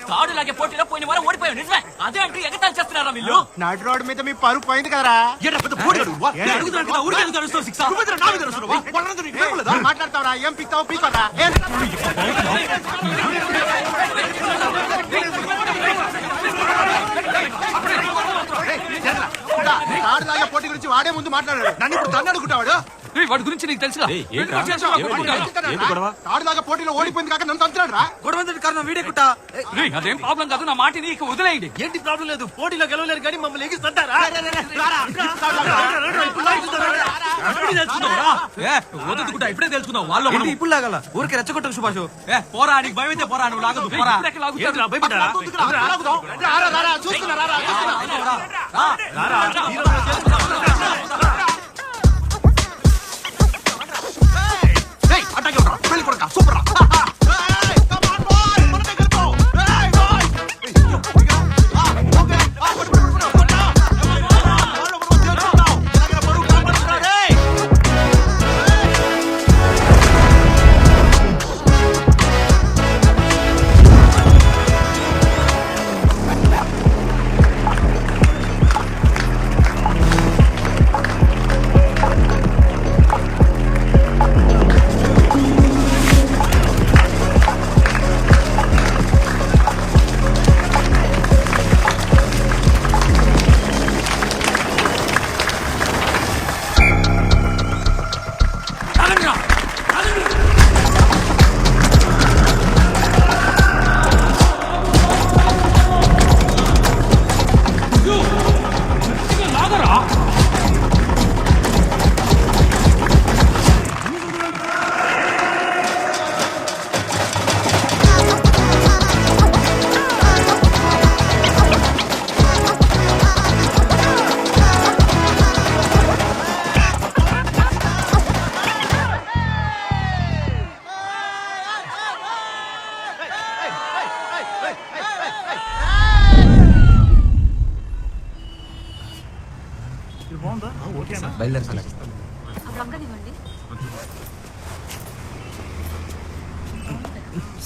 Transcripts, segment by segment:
తాడులాగే పోటీలో పోయిన వారం ఓడిపోయావు నిజమే. అదే అంటే ఎగతాలు చేస్తున్నారా వీళ్ళు? నాటు రోడ్డు మీద మీ పరుగు పోయింది కదరా. మాట్లాడతావరా? ఏం పిక్తావు పీకరా? తాడులాగే పోటీ గురించి వాడే ముందు మాట్లాడాడు. నన్ను ఇప్పుడు తన్ను అడుగుతావాడు. వాడి గురించి నీకు తెలుసుగా. తాడులాగా పోటీలో ఓడిపోయింది కాక నన్ను తంతున్నాడు రా. గొడవ కారణం వీడేకుట్టా. అదేం ప్రాబ్లం కాదు, నా మాటిని ఇక వదిలేయండి. ఏంటి ప్రాబ్లం లేదు, పోటీలో గెలవలేరు కానీ మమ్మల్ని ఎగిస్తుంటారా? ఇప్పుడే తెలుసుకున్నావు వాళ్ళు ఇప్పుడు లాగాల ఊరికి రెచ్చగొట్టకు సుభాష్. పోరా, నీకు భయం అయితే పోరా, నువ్వు లాగదు.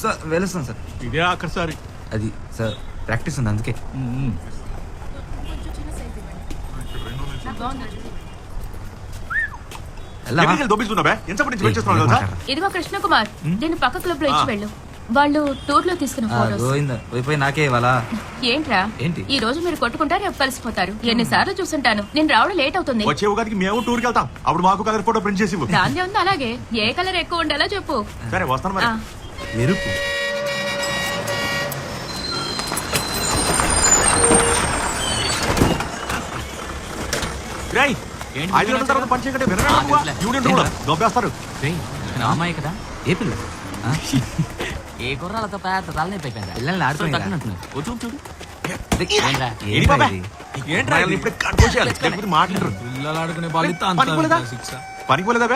సార్ వెళ్ళొస్తాను సార్. ఇదే ఆఖరిసారి. అది సార్ ప్రాక్టీస్ ఉంది అందుకే. ఇదిగో కృష్ణ కుమార్, నేను పక్క క్లబ్ లో ఇచ్చి వెళ్ళు. వాళ్ళు టూర్ లో తీసుకున్న ఫోటోస్ నాకే ఇవాళ. ఏంట్రా ఏంటి ఈ రోజు మీరు కొట్టుకుంటారు, రేపు కలిసిపోతారు. ఎన్నిసార్లు చూసుంటాను. నేను రావడం లేట్ అవుతుంది. వచ్చే ఉగాదికి మేము టూర్కి వెళ్తాం, అప్పుడు మాకు కలర్ ఫోటో ప్రింట్ చేసి దాందే ఉంది. అలాగే ఏ కలర్ ఎక్కువ ఉండాలో చెప్పు. సరే వస్తాను మరి. మెరుపు దొబ్బేస్తారు. అమ్మాయి కదా ఏ పిల్ల? ఏ గుర్రాలతో పెద్ద తలనొప్పి అయిపోయిందా? పిల్లల్ని ఆడుతున్నా చూడు.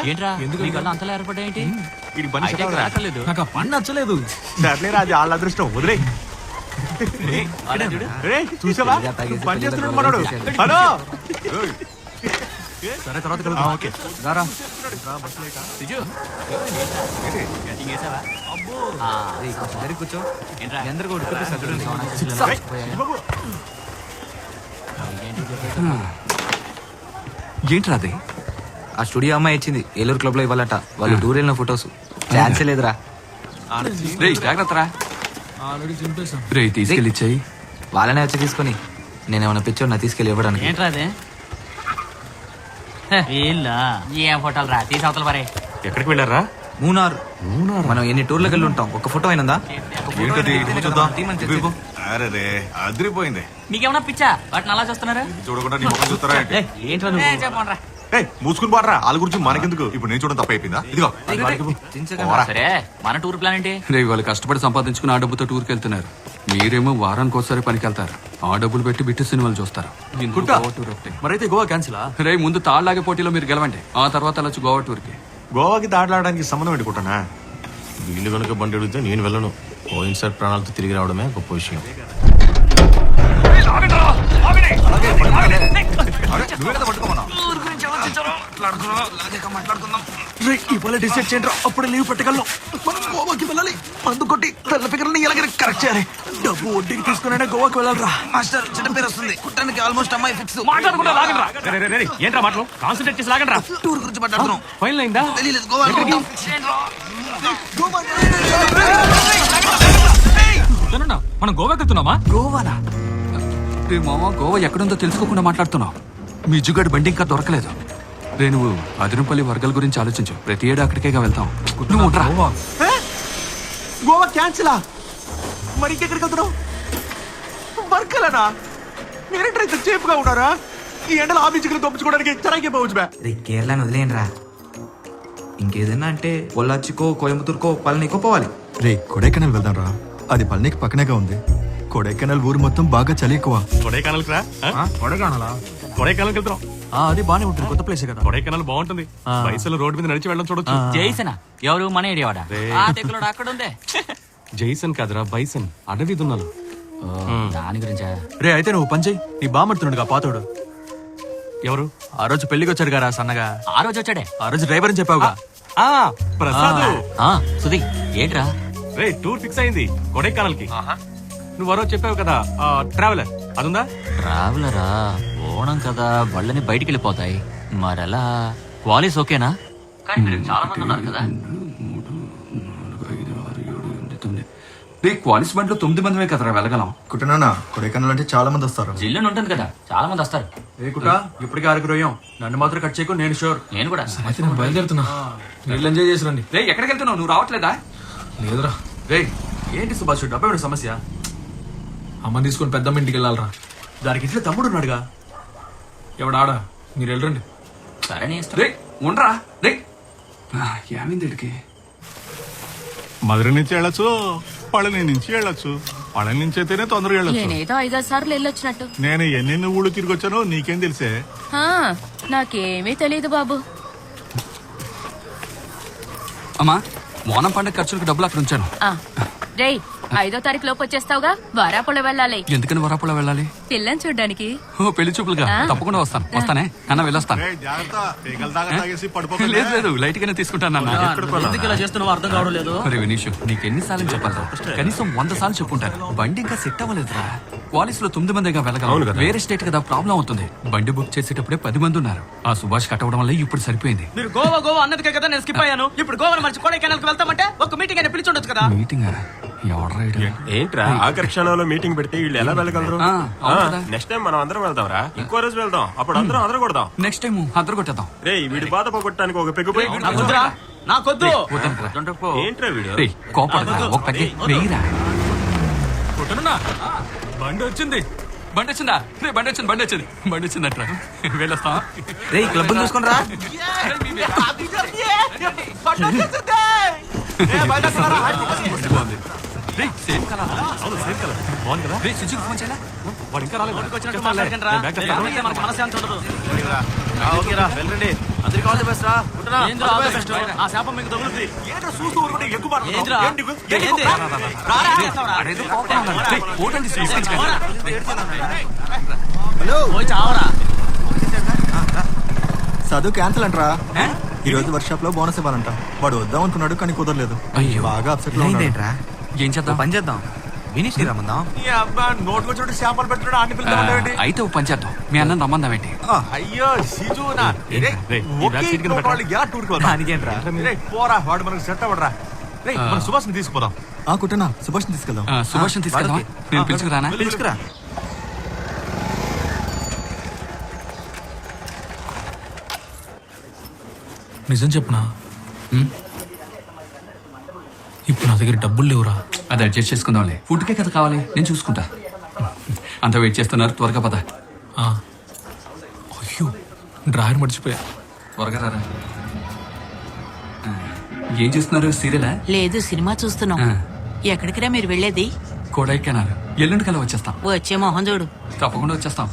ఏంట్రా నీకల్లా అంతలా ఏర్పడేంటి? నాకు ఆ పని నచ్చలేదు. సర్లేరా, అది వాళ్ళ అదృష్టం. వదిలే. చూసావా పని చేస్తున్నాడు మనోడు. హలో సరే తర్వాత కలుద్దాం. ఓకే రారా. కూర్చో. ఏంట్రా అది? ఆ స్టూడియో అమ్మాయి ఇచ్చింది, ఏలూరు క్లబ్ లో ఇవ్వాలట. వాళ్ళు టూర్ వెళ్ళిన ఫొటోస్. ఛాన్సే లేదురా. జాగ్రత్త తీసుకెళ్ళి ఇచ్చాయి. వాళ్ళనే వచ్చి తీసుకొని నేనేమన్నా పిచ్చోడు నా తీసుకెళ్ళి ఇవ్వడానికి. ఏంట్రా అదే? ఏం ఫోటోలు రా, తీసి అవతల పరే. ఎక్కడికి వెళ్ళారా? మూనార్. మనం ఎన్ని టూర్లకు వెళ్ళి ఉంటాం, ఒక ఫోటో అయినందా? అరే అదిరిపోయింది. మీకేమన్నా పిచ్చా? వాటిని అలా చూస్తున్నారా? చూడకుండా చూస్తారా? చెప్పండి. మూసుకుని పాడరా, వాళ్ళ గురించి మనకెందుకు? ఇప్పుడు నేను చూడడం తప్ప అయిపోయిందా? ఇదిగో సరే, మన టూర్ ప్లాన్ ఏంటి? రేపు వాళ్ళు కష్టపడి సంపాదించుకుని ఆ డబ్బుతో టూర్కి వెళ్తున్నారు. మీరేమో వారానికి ఒకసారి పనికి వెళ్తారు. ఆ డబ్బులు పెట్టి బిట్టు సినిమాలు చూస్తారు. మరైతే గోవా క్యాన్సిల్. రే ముందు తాళ్లాగే పోటీలో మీరు గెలవండి, ఆ తర్వాత వెళ్ళొచ్చు గోవా టూర్కి. గోవాకి దాటలాడడానికి సంబంధం పెట్టుకుంటానా? వీళ్ళు కనుక బండి అడిగితే నేను వెళ్ళను. పోయినసారి ప్రాణాలతో తిరిగి రావడమే గొప్ప విషయం. ఇవాళ డిసైడ్ చేయండి, అప్పుడు లీవ్ పెట్టగలను. మనం గోవాకి వెళ్ళాలి. మందు కొట్టి తెల్ల ఫిగర్ని ఎలాగైనా కరెక్ట్ చేయాలి. డబ్బు వడ్డీకి తీసుకునే గోవాకి వెళ్ళాలరా. మాస్టర్ చిన్న పేరు వస్తుంది, కుట్టానికి ఆల్మోస్ట్ అమ్మాయి ఫిక్స్. మాట్లాడకుండా లాగండ్రా. ఏంట్రా మాటలు? కాన్సన్ట్రేట్ చేసి లాగండ్రా. టూర్ గురించి మాట్లాడుతున్నాం. ఫైనల్ అయిందా? తెలియలేదు, గోవా మనం గోవాకి వెళ్తున్నామా? గోవానా? రే మామ, గోవా ఎక్కడుందో తెలుసుకోకుండా మాట్లాడుతున్నావు. మీ జుగాడు బండి ఇంకా దొరకలేదు. రే నువ్వు అదిరంపల్లి వర్గాల గురించి ఆలోచించు. ప్రతి ఏడు అక్కడికేగా వెళ్తాం. నువ్వు ఉండరా. గోవా క్యాన్సిలా? మరి ఇంకెక్కడికి వెళ్తున్నావు? వర్కలనా? మీరేంటే ఇంత చేపుగా ఉన్నారా? ఈ ఎండలు ఆ బీచ్కి తప్పించుకోవడానికి చరాకే పోవచ్చు. రే కేరళని వదిలేయండి రా. ఇంకేదన్నా అంటే పొల్లాచికో కోయంబత్తూరుకో పళనికో పోవాలి. రే కొడైకెనాల్ వెళ్దాం రా. అది పళనికి పక్కనేగా ఉంది. కొడైకెనాల్ ఊరు మొత్తం బాగా చలి ఎక్కువ. కొడైకెనాల్కి రా. కొడైకెనాలా? కొడైకెనాల్కి వెళ్తున్నాం. అది బానే ఉంటుంది, కొత్త ప్లేస్ కదా. కొడైకెనాల్ బాగుంటుంది. పైసలు రోడ్డు మీద నడిచి వెళ్ళడం చూడొచ్చు. జైసనా ఎవరు? మన ఏడియావాడా? ఆ తెగులోడు అక్కడ ఉందే. జైసన్ కాదురా, బైసన్. అడవి దున్నాలు. దాని గురించా? రే అయితే నువ్వు పని చెయ్యి. నీ బామడుతున్నాడుగా పాతోడు. ఎవరు? ఆ రోజు పెళ్లికి వచ్చాడు కదా సన్నగా. ఆ రోజు వచ్చాడే. ఆ రోజు డ్రైవర్ అని చెప్పావుగా. ప్రసాద్. సుధీ ఏంట్రా? రే టూర్ ఫిక్స్ అయింది కొడైకెనాల్ కి. నువ్వు ఆ రోజు చెప్పావు కదా ట్రావెలర్, అదుందా? ట్రావెలరా? ఓణం కదా, బళ్ళని బయటికి వెళ్ళిపోతాయి. మరెలా? క్వాలిస్ ఓకేనా? కానీ మీరు చాలా మంది ఉన్నారు కదా. రే క్వాలిస్ బండ్లో 9 మందిమే కదరా వెళ్ళగలం. కుట్టనా కొడైకెనాల్ అంటే చాలా మంది వస్తారు. జిల్లుని ఉంటుంది కదా, చాలా మంది వస్తారు. ఏ కుటా ఇప్పటికే ఆరుగురోయం. నన్ను మాత్రం కట్ చేయకు, నేను షూర్. నేను కూడా బయలుదేరుతున్నా. నీళ్ళు ఎంజాయ్ చేసి రండి. రే ఎక్కడికి వెళ్తున్నావు? నువ్వు రావట్లేదా? లేదురా. రే ఏంటి సుభాష్, డబ్బా ఏమిటి సమస్య? అమ్మ తీసుకొని పెద్దమ్మ ఇంటికి వెళ్ళాలరా. దానికి ఇంట్లో తమ్ముడు ఉన్నాడుగా. ఎవడాడా? మీరు వెళ్ళరండి. సరే నీ ఇష్టం. రే ఉండరా. రే ఏమైంది ఇడికి? మధుర నుంచి వెళ్ళొచ్చు, పళని నుంచి వెళ్ళొచ్చు. పళని నుంచి అయితేనే తొందరగా వెళ్ళొచ్చు. నేనేదో 5-6 సార్లు వెళ్ళొచ్చినట్టు. నేను ఎన్నెన్ని ఊళ్ళు తిరిగి వచ్చానో నీకేం తెలిసే. నాకేమీ తెలియదు బాబు. అమ్మా, ఓనం పండుగ ఖర్చులకు డబ్బులు అక్కడ ఉంచాను. రేయ్ 5వ తారీఖు లోపు వచ్చేస్తావుగా. వారాపుళ వెళ్ళాలి. ఎందుకని వరాపుల వెళ్ళాలి? పిల్లని చూడ్డానికి. ఓ పెళ్లి చూపులుగా? తప్పకుండా వస్తానే అన్న, వెళ్ళొస్తాను. జాగ్రత్త, పీకల దాకా తాగేసి పడిపోతుంది. లేదు లేదు, లైట్ గానే తీసుకుంటాను అన్న. ఎందుకు ఇలా చేస్తున్నావు అర్థం కావడం లేదు. మరి వినీష్, నీకు ఎన్నిసార్లు చెప్పాలి? కనీసం 100 సార్లు చెప్పుంటాను. బండి ఇంకా సెట్ అవ్వలేదురా. క్వాలిస్ లో 9 మందిగా వెళ్ళగలం. వేరే స్టేట్ కదా, ప్రాబ్లం అవుతుంది. బండి బుక్ చేసేటప్పుడే 10 మంది ఉన్నారు. ఆ సుభాష్ కట్టవడం వల్ల ఇప్పుడు సరిపోయింది. మీరు గోవా గోవా అన్నదికే కదా నేను స్కిప్ అయ్యాను. ఇప్పుడు గోవా మర్చి కొడైకెనాల్ కి వెళ్తామంటే ఒక మీటింగ్ అయినా పిలిచి ఉండొచ్చు కదా. మీటింగ్ ఎవడరా? ఏంట్రా ఆఖరి క్షణంలో మీటింగ్ పెడితే వీళ్ళు ఎలా వెళ్ళగలరు? నెక్స్ట్ టైం మనం అందరం వెళ్దాం రా. ఇంకో రోజు వెళ్దాం, అప్పుడు అందరం అదరగొడదాం. Next time అద్దరు కొట్టేద్దాం. రే వీడి బాధ పోగొట్టడానికి ఒక పెగ్గుపోయి. నాకొద్దు. ఏంట్రా వీడు? కోపడరా, ఒక పెగ్గే వెయ్యిరా. బండి వచ్చింది. బండి వచ్చిందా? రే బండి వచ్చిందట్రా. వెళ్ళొస్తా. రే క్లబ్ చూసుకుని రా. Same colour. బాగుంది కదా? రే సుజుకి ఫోన్ చేయాలా? వాడు ఇంకా రాలేదు. మనశ్శాంతి ఉండదు. వెళ్ళండి. అందరికి ఆల్ ది బెస్ట్ రా. ఏంద్రా all the best? ఆ శాపం మీకు తగులుతుంది. ఏంట్రా చూస్తూ ఊరుకుంటే ఎక్కువ మాట్లాడుతున్నావు? ఏంద్రా? ఏంటి? ఏంది? అరేదో కోపం ఉన్నాడు. రే, హోటల్ తీసుకెళ్ళి పోయి చావరా. చదువు క్యాన్సిల్ అంటరా. ఈ రోజు వర్క్షాప్ లో బోనస్ ఇవ్వాలంట. వాడు వద్దాం అనుకున్నాడు కానీ కుదరలేదు. అయ్యో. బాగా అప్సెట్ లో ఉన్నాడు. ఏంటేంట్రా? ఏం చేద్దాం? పని చేద్దాం, వినీష్ రమ్మందాం. ఈ అబ్బా నోటుకు వచ్చినట్టు చేపలు పెట్టున్నాడు. ఆడిని పిలుద్దామంటే అయితే ఓ పని చేద్దాం. మీ అన్న రమ్మందామేంటి? అయ్యో సిజు నా రే, ఈ బ్యాక్ సీట్ కింద పెట్టరా. వాళ్ళు ఎలా టూర్కి వెళ్తాం? దానికేంట్రా? రేయ్, పోరా, వాడు మనకు సెట్ అవ్వడరా. రే మన సుభాష్ని తీసుకుపోదాం. కుట్టనా సుభాష్ని తీసుకెళ్దాం. సుభాష్ని తీసుకెళ్దాం. నేను పిలుచుకురానా? పిలుచుకురా. నిజం చెప్పనా? ఇప్పుడు నా దగ్గర డబ్బులు లేవురా. అది అడ్జస్ట్ చేసుకుందాంలే. ఫుడ్కే కదా కావాలి, నేను చూసుకుంటా. అంత వెయిట్ చేస్తున్నారు, త్వరగా పద. అయ్యో డ్రాయర్ మర్చిపోయా. త్వరగా రారా. ఏం చేస్తున్నారు? సీరియలా? లేదు, సినిమా చూస్తున్నాం. ఎక్కడికిరా మీరు వెళ్ళేది? కొడైకెనాల్. ఎల్లుండి కల్లా వచ్చేస్తాం. వచ్చే మొహం చూడు. తప్పకుండా వచ్చేస్తాం.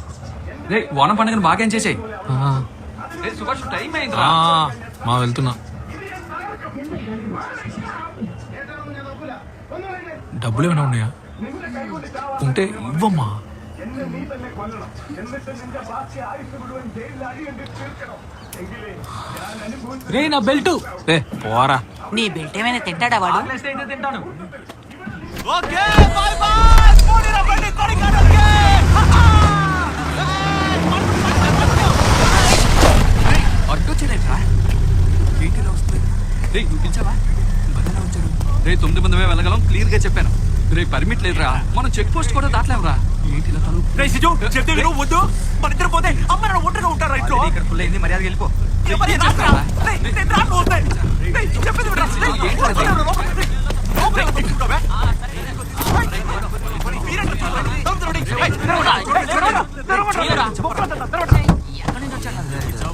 రే ఓనం పండుగను బాగా ఎంజాయ్ చేయి. సుభాష్ టైం అయింది. మా వెళ్తున్నా. డబ్బులు ఏమైనా ఉన్నాయా? ఉంటే ఇవ్వమ్మా. రే నా బెల్ట్ రే పోరా. నీ బెల్ట్ ఏమైనా తింటాడా వాడు? ఓకే బాయ్ బాయ్ పోనీరా బండి కొడికాడోకే అడ్డొచ్చాడేట్రా ఏంటిలా వస్తుంది? రే నువ్వు పిలిచావా? బదలా వచ్చాడు. రే 9 మందిమే వెళ్ళగలం క్లియర్ గా చెప్పాను. రే పర్మిట్ లేదురా, మనం చెక్ పోస్ట్ కూడా దాటలేవురా. ఏంటిలా తను? రే సిజు చెప్తే విను వద్దు. మన ఇద్దరు పోతే అమ్మ నాన్న ఒంటరిగా ఉంటారా ఇంట్లో? ఇక్కడ ఫుల్ అయింది, మర్యాద వెళ్ళిపో. చెప్పేది వినరా? రేయ్, రేయ్, రా నువ్వు వస్తే. రేయ్, చెప్పేది వినరా? రేయ్, లోపలికి రా, లోపలికి రా, కూర్చోవే. మీరేంటి చూడండి? తొందరపడి. రేయ్, తెరవరా. రేయ్, తెరవరా.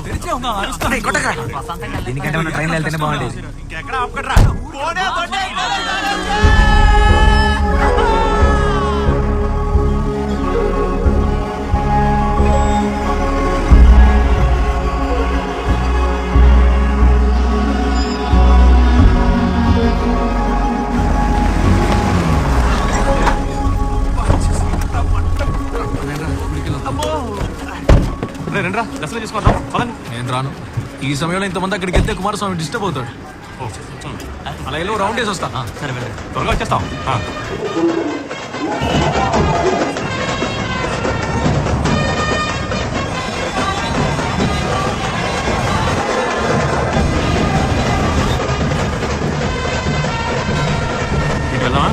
తెరిచే ఉన్నా, అరుస్తున్నా. రేయ్, కొట్టకురా. దీనికంటే మన ట్రైన్లో వెళ్తేనే బాగుండేది. ఇంకెక్కడ ఆపకట్రా. పోనే బండి రండిరా దర్శనం చేసుకుందాం. పదండి. నేను రాను. ఈ సమయంలో ఇంతమంది అక్కడికి వెళ్తే కుమారస్వామి డిస్టర్బ్ అవుతాడు. అలా వెళ్ళి రౌండ్ వేసి వస్తా. సరే వెళ్ళండి. త్వరగా వచ్చేస్తాం. వెళ్దామా?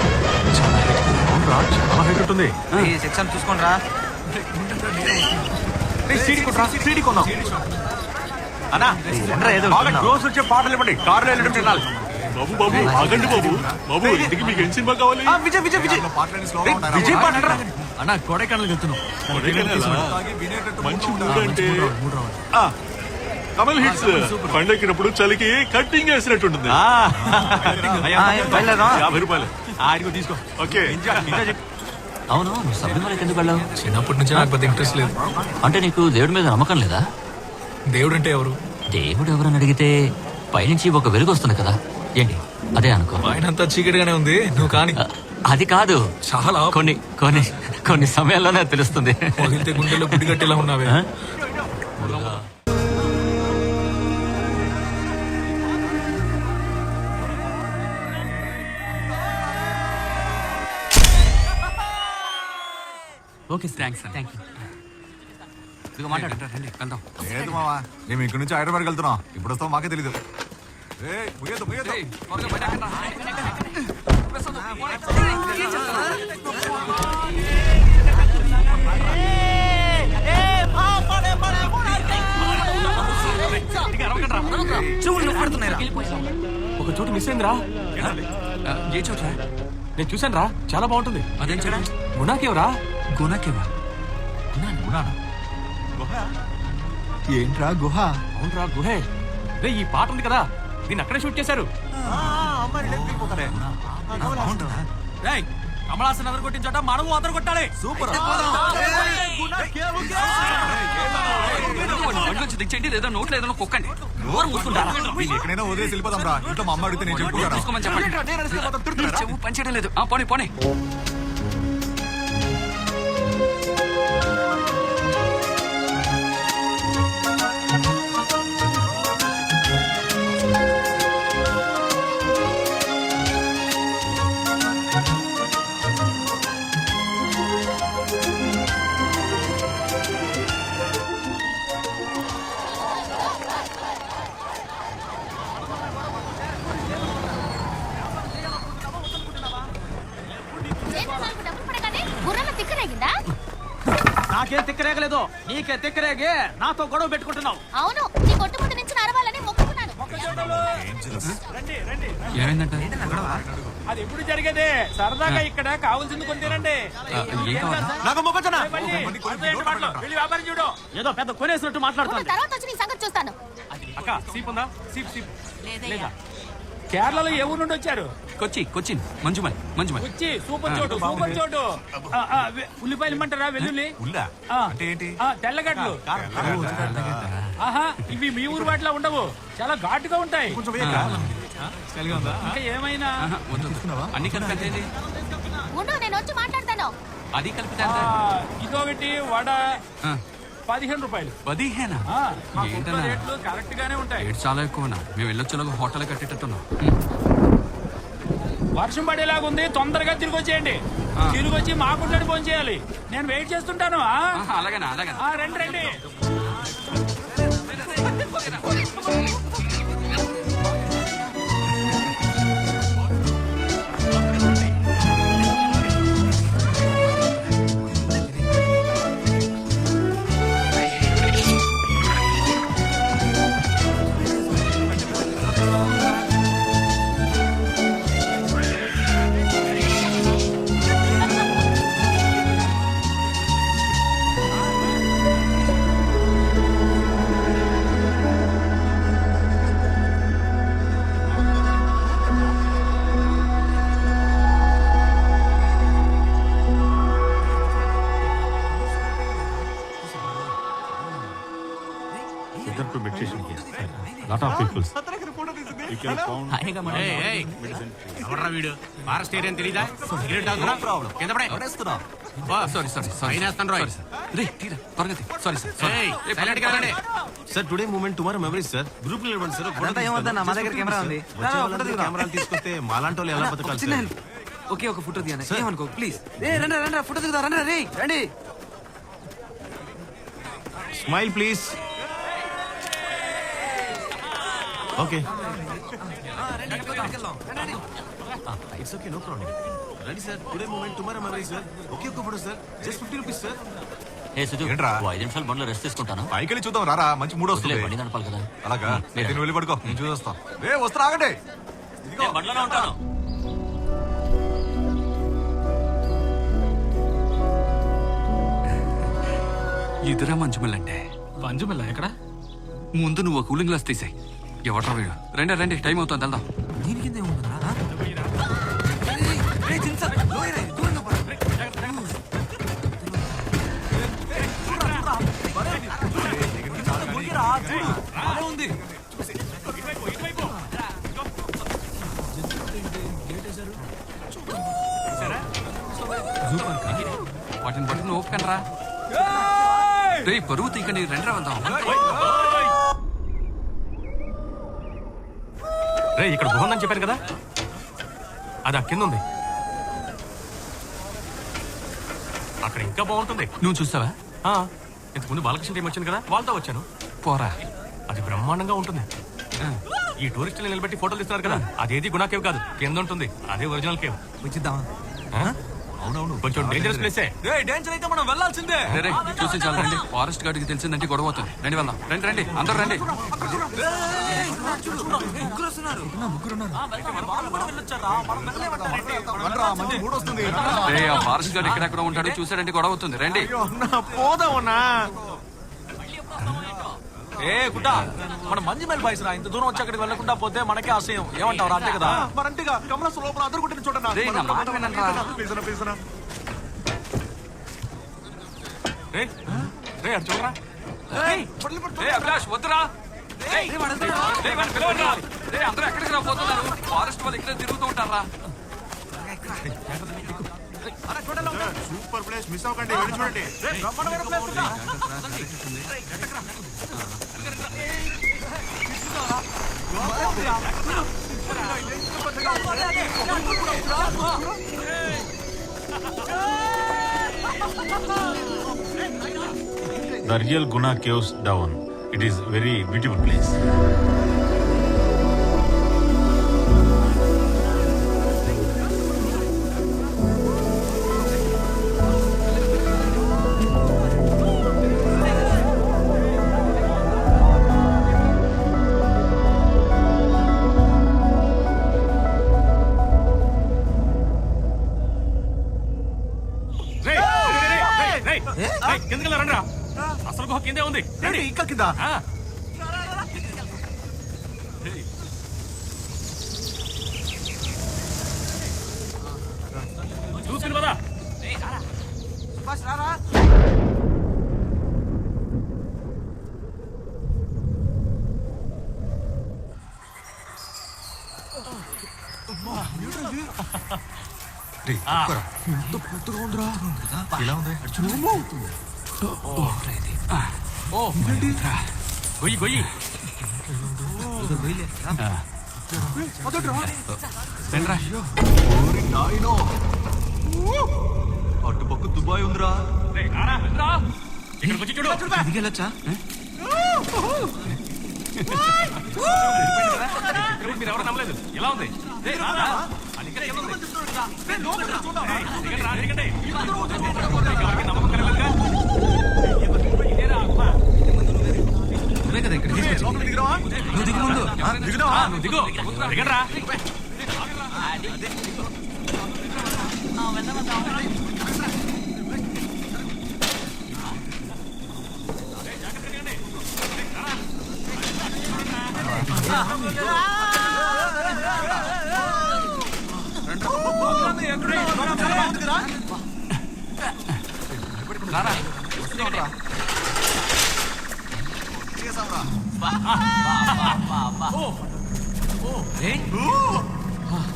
చాలా హైట్ ఉంటుంది. ఈ సెక్షన్ చూసుకోండి రా. సీడీ కొట్రా, సీడీ కొన్నాం. అన్నా బాగా జోస్ వచ్చే పాటలు ఇవ్వండి. కారులో వెళ్ళడం తినాలి. బాబు బాబు ఆగండి బాబు. బాబు ఇంటికి మీకు ఏం సినిమా కావాలి? విజయ్ విజయ్ విజయ్ విజయ్ పాటరా. అన్న కొడైకెనాల్ వెళ్తున్నాం. మంచి మూడ్ అంటే కమల్ హిట్స్ పండెక్కినప్పుడు చలికి కట్టింగ్ వేసినట్టుంటుంది. 50 రూపాయలు. ఇదిగో తీసుకో. ఓకే అవును, శబరిమలకి ఎందుకు వెళ్ళావు? చిన్నప్పటి నుంచి నాకు పెద్ద ఇంట్రెస్ట్ లేదు. అంటే నీకు దేవుడి మీద నమ్మకం లేదా? దేవుడు అంటే ఎవరు? దేవుడు ఎవరని అడిగితే పైనుంచి ఒక వెలుగు వస్తుంది కదా, ఏంటి అదే అనుకో. ఆయనంతా చీకటిగానే ఉంది, నువ్వు కానీ. అది కాదు, చాలా కొన్ని కొన్ని కొన్ని సమయాల్లోనే తెలుస్తుంది. పగిలితే గుండెల్లో గుడి కట్టేలా ఉన్నావే. ఆ? Okay thanks thank you. ఇదిగో మాట్లాడండి, రండి వెళ్దాం. లేదు మావా, మేము ఇక్కడ నుంచి హైదరాబాద్ వెళ్తున్నాం. ఇప్పుడు వస్తాం మాకే తెలీదు. ఏయ్, త్వరగా బయట ఎక్కండి రా. ఒక చోటు మిస్ అయిందిరా. ఏ చోట్రా? నేను చూశాను రా, చాలా బాగుంటుంది. అదేం చూడ? గుణాకేవరా? గుణకేవా? ఏంట్రా గుహ? అవునరా గుహే. రే ఈ పాట ఉంది కదా, దీన్ని అక్కడే షూట్ చేశారు. కమలాసన్ అదరు కొట్టిన చోట మనము అదరు కొట్టాలి. సూపర్. దించండి లేదా నోట్లో ఏదైనా కుక్కండి. నోరు మూసుకుంటారా? ఎక్కడైనా వదిలేసి వెళ్ళిపోదాం రా. ఇంట్లో మా అమ్మ అడిగితే నేను చెప్పుకుంటాను. తీసుకోమని చెప్పండి. చెవు పనిచేయడం లేదు. పోనీ పోనీ. నాకేం తిక్కరేగలేదు, నీకే తిక్కరేగే నాతో గొడవ పెట్టుకుంటున్నావు. అవును, నీ కొట్టు ముందు నుంచి నరవాలని మొక్కుకున్నాను. ఏమైందంట? అది ఎప్పుడు జరిగేదే. సరదాగా ఇక్కడ కావాల్సింది కొని తినండి. నాకు మొక్కజొన్న. వెళ్ళి వ్యాపారం చూడు. ఏదో పెద్ద కొనేసినట్టు మాట్లాడుతుంది. తర్వాత వచ్చి నీ సంగతి చూస్తాను. అక్క సీప్ ఉందా? సీప్ సీప్ లేదయ్యా. కేరళలో ఏ ఊరు నుండి వచ్చారు? కొచ్చిన్ మంజుమల్. వచ్చి సూపర్ చోటు, సూపర్ చోటు. ఉల్లిపాయలు ఇమ్మంటారా? వెల్లుల్లి తెల్లగడ్డలు. ఆహా, ఇవి మీ ఊరు వాటిలో ఉండవు, చాలా ఘాటుగా ఉంటాయి. ఇంకా ఏమైనా అన్ని కలిపి ఉండు, నేను వచ్చి మాట్లాడతాను. అది కలిపితే ఇదొకటి వడ, 15 రూపాయలు 15 మా ఏంటన్నా? ఫుడ్ రేట్లు కరెక్ట్ గానే ఉంటాయి. రేట్ చాలా ఎక్కువనా? మేము వెళ్ళొచ్చేలాగా హోటల్ కట్టేటట్టున్నాం. వర్షం పడేలాగుంది, తొందరగా తిరిగి వచ్చేయండి. తిరిగి వచ్చి మా గుడ్లని ఫోన్ చేయాలి. నేను వెయిట్ చేస్తుంటాను. అలాగేనా అలాగేనా. రండి రండి. Lot of people. వీడు ఫారెస్ట్ ఏరియా తెలీదా? Sorry sir today moment tomorrow memories sir. Group లో ఇవ్వండి సార్. మా దగ్గర కెమెరా ఉంది. కెమెరాలు తీసుకొస్తే మాలాంటి వాళ్ళు ఎలా బతకాలి సార్? ఓకే ఒక ఫోటో తీయండి. ఏమనుకో ప్లీజ్. రండి ఫోటో దిగుతా. రండి. Smile please. Okay it's okay, no problem. రండి sir. Today moment tomorrow memories sir. Okay ఒక photo sir. Just 50 rupees sir. ఏ సుజు, ఏంట్రా? 5 నిమిషాలు బండ్లో రెస్ట్ తీసుకుంటాను. పైకి వెళ్ళి చూద్దాం రారా, మంచి మూడు వదిలే, వస్తుంది. బండి నడపాలి కదా. అలాగా మీరు నేను వెళ్ళి పడుకో, నేను చూసేస్తా. వస్తా ఆగండి. నేను బండ్లోనే ఉంటాను. ఇదిరా మంజుమల్లంటే. పంజుమిల్ల ఎక్కడ? ముందు నువ్వు కూలింగ్ గ్లాస్ తీసాయి. ఎవట్రా వీడు? రండి టైం అవుతుంది, వెళ్దాం. దీని కింద ఏముందా? వాటిని బట్టి ఓపెన్ రా. పరువు తీకని రెండ్రా వెళ్దాం. రే ఇక్కడ గుహ ఉందని చెప్పాను కదా, అది ఆ కింద ఉంది. అక్కడ ఇంకా బాగుంటుంది. నువ్వు చూస్తావా? ఇంతకుముందు బాలకృష్ణ టీం వచ్చింది కదా, వాళ్ళతో వచ్చాను. పోరా. అది బ్రహ్మాండంగా ఉంటుంది. ఈ టూరిస్టులు నిలబెట్టి ఫోటోలు ఇస్తున్నారు కదా, అదేది గుణా కేవ్ కాదు, కింద ఉంటుంది. అదే ఒరిజినల్ కేవ్. వచ్చిద్దామా? అవునవును, కొంచెం డేంజరస్ ప్లేసే. డేంజర్ అయితే మనం వెళ్ళాల్సిందే. చూసి చాలు రండి. ఫారెస్ట్ గార్డ్కి తెలిసిందంటే గొడవ అవుతుంది. రండి వెళ్దాం. రండి అందరూ రండి. మూడు వస్తుంది. ఆ ఫారెస్ట్ గార్డ్ ఎక్కడెక్కడ ఉంటాడు చూసారంటే గొడవ అవుతుంది. రండి. పోదామన్నా. గుడ్డా, మన మంజిమేల్ బాయ్స్ రా. ఇంత దూరం వచ్చి అక్కడికి వెళ్ళకుండా పోతే మనకే అసహ్యం. ఏమంటావు? అంతే కదా. మరంతేగా కమలాసు లోపల అందరూ కొట్టిన చూడండి. రేయ్, నా మాట వినండి రా. అటు చూడరా. అభిలాష్ వద్దురా. అందరూ ఎక్కడికి రాబోతున్నారు? ఫారెస్ట్ వాళ్ళు ఇక్కడ తిరుగుతూ ఉంటారా? సూపర్ ప్లేస్, మిస్ అవ్వకండి, వెళ్ళి చూడండి. The real Guna caves down. It is very beautiful place. కిందకి రండిరా. అసలు గుహ కిందే ఉంది. ఇంకా కింద. చూసుకుని పదా. ఇలా ఉంది. గొయ్యి గొయ్యి రండ్రా. అటుపక్క దుబాయ్ ఉందిరా. రా. ఇక్కడికి వచ్చి చూడు. దిగెళ్ళొచ్చా? మీరు ఎవరు నమ్మలేదు. ఎలా ఉంది? నువ్వే కదా ఇక్కడ తీసుకొచ్చింది. నువ్వు దిగు ముందు. నువ్వు దిగు. దిగరా.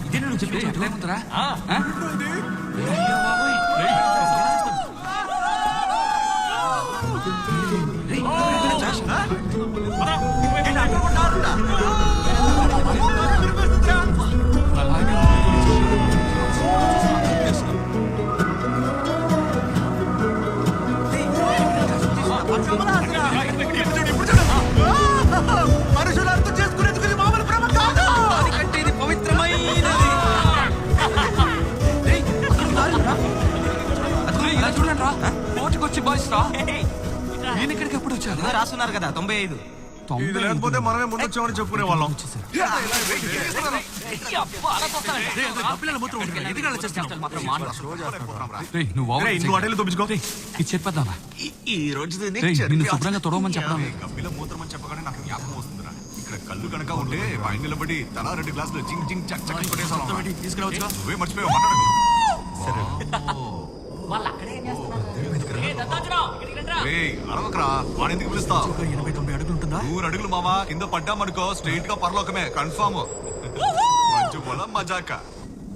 ఇదే నువ్వు చెప్పేముందరా? మనుషులు అర్థం చేసుకునేందుకు ఇది మామూలు ప్రేమ కాదు. దానికంటే ఇది పవిత్రమైనది. చూడండి రా. కోర్టుకొచ్చి బాయ్స్ రా. నేను ఇక్కడికి ఎప్పుడు వచ్చాను? రాస్తున్నారు కదా 95. ఇది లేకపోతే మనమే ముందు వచ్చామని చెప్పుకునే వాళ్ళం. నువ్వు అడేలు తప్పించుకో. ఇది చెప్పేద్దామా? ఈ రోజు నిన్ను శుభ్రంగా తొడవమని చెప్పడం. కపిల మూత్రం అని చెప్పగానే నాకు జ్ఞాపకం వస్తుందిరా. ఇక్కడ కళ్ళు కనుక ఉంటే పైన నిలబడి తలా 2 గ్లాసులు జింగ్ జింగ్ చక్ చక్ కొట్టేసాను. తీసుకురావచ్చు. నువ్వే మర్చిపోయావు మాట్లాడకు. అరవకరా. వాడు ఎందుకు పిలుస్తావు? 89 అడుగులు ఉంటుందా? 100 అడుగులు మావా. కింద పడ్డామనుకో స్ట్రైట్ గా పరలోకమే కన్ఫర్మ్. మంచు పొలం మజాక.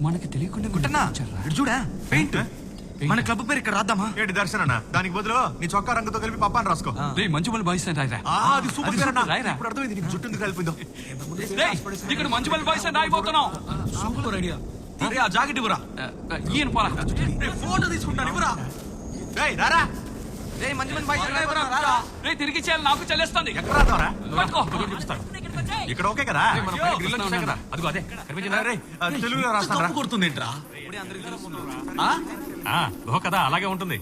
మనకి తెలియకుండా కుట్టనా? ఇటు చూడా పెయింట్. మన క్లబ్ పేరు ఇక్కడ రాద్దామా? ఏంటి దర్శన? దానికి బదులు నీ చొక్కా రంగుతో కలిపి పప్పాన్ని రాసుకో. మంచి వాళ్ళు బాయ్స్ రాయరా. అది సూపర్ గారన్నా. ఇప్పుడు అర్థమైంది నీకు జుట్టు ఎందుకు కలిపిందో. ఇక్కడ మంచి వాళ్ళు బాయ్స్ రాయిపోతున్నాం. Super idea. ఆ జాకెట్ ఇవ్వరా. ఈయన పోరా. ఫోటో తీసుకుంటాను ఇవ్వరా. రారా. తిరిగి చేయాలి. నాకు చెల్లేస్తుంది. ఎక్కడ రాతావరా? ఇక్కడ ఓకే కదా? అదిగో అదే తెలుగులో రాస్తారా? కొడుతుంది ఏంట్రా? కదా అలాగే ఉంటుంది.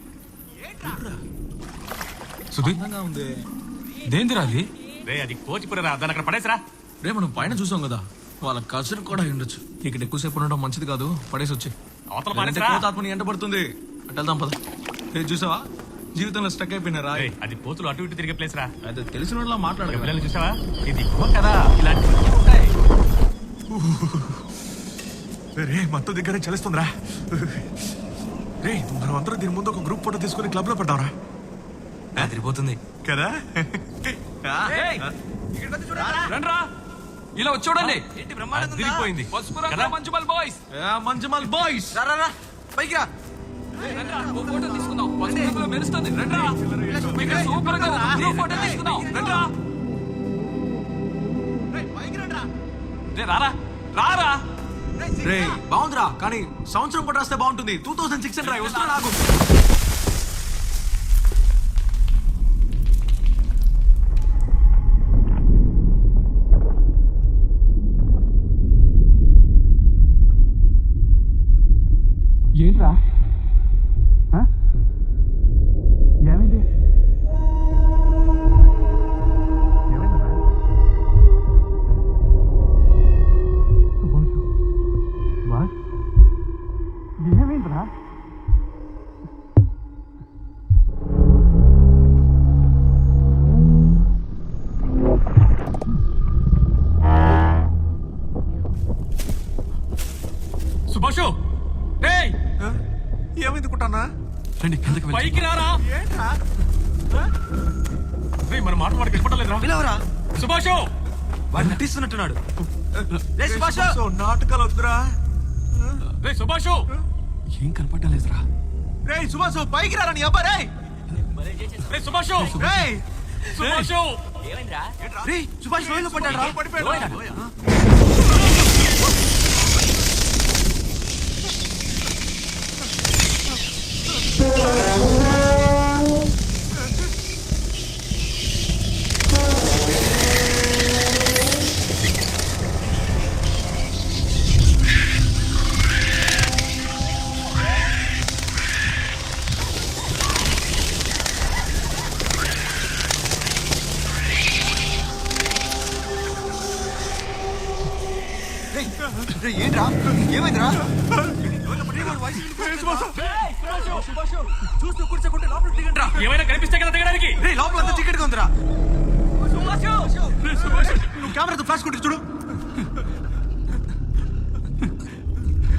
ఉంది. దేందిరా అది? రే అది కోచిపురా. దాన్ని అక్కడ పడేసరా. రే మనం పైన చూసాం కదా, వాళ్ళ కసురు కూడా ఉండొచ్చు. ఇక్కడ ఎక్కువసేపు ఉండడం మంచిది కాదు. పడేసి వచ్చి అవతల పడేసరా. ఆత్మని ఎంట పడుతుంది. వెళ్దాం పద. చూసావా జీవితంలో స్టక్ అయిపోయినారా? అది కోతులు అటు ఇటు తిరిగే ప్లేస్ రా. అది తెలిసిన వాళ్ళ మాట్లాడే పిల్లలు చూసావా? ఇది కదా ఇలాంటి ఉంటాయి. రే మొత్తం దగ్గర చలిస్తుందిరా. రే మనం అందరం దీని ముందు ఒక గ్రూప్ ఫోటో తీసుకుని క్లబ్ లో పడ్డావరా. అదిరిపోతుంది కదా? రండ్రా. ఇలా వచ్చి చూడండి. తిరిగిపోయింది. పసుపు రంగు మంచుమల్ బాయ్స్. మంజమాల్ బాయ్స్ పైకి రా. ఫోటో తీసుకుందాం. పసుపు రంగులో మెరుస్తుంది. రండ్రా. ఇక్కడ సూపర్ గా గ్రూప్ ఫోటో తీసుకుందాం. రండ్రా. రే రారా. రారా. రే బాగుందిరా, కానీ సంవత్సరం కూడా రాస్తే బాగుంటుంది. 2006 రా. వస్తున్నా నాకు. ఏంట్రా? ఏమైంది? ఏమైందిరా? సుభాషు ఏమైంది కుట్టానా? రండి కిందకి పైకి రారా. మన మాట వాడికి ఇష్టపడలేదురా. పిలవరా. సుభాషు వాడు నటిస్తున్నట్టున్నాడు. నాటకాలు వద్దురా. రే సుభాషు ఏం కనపడలేదురా. రే సుభాష్ పైకి రారా నీ అబ్బా. రే రే సుభాషు. రే రే సుభాష్ లోయలో పడ్డాడు రా. ఏంట్రా ఏమైందిరా చూస్తూ కూర్చోకుంటే లోపల దిగండి రా. ఏమైనా కనిపిస్తే కదా దిగడానికి. రే లోపల అంతా టికెట్ గా ఉందిరా. నువ్వు కెమెరాతో ఫ్లాష్ కొట్టి చూడు.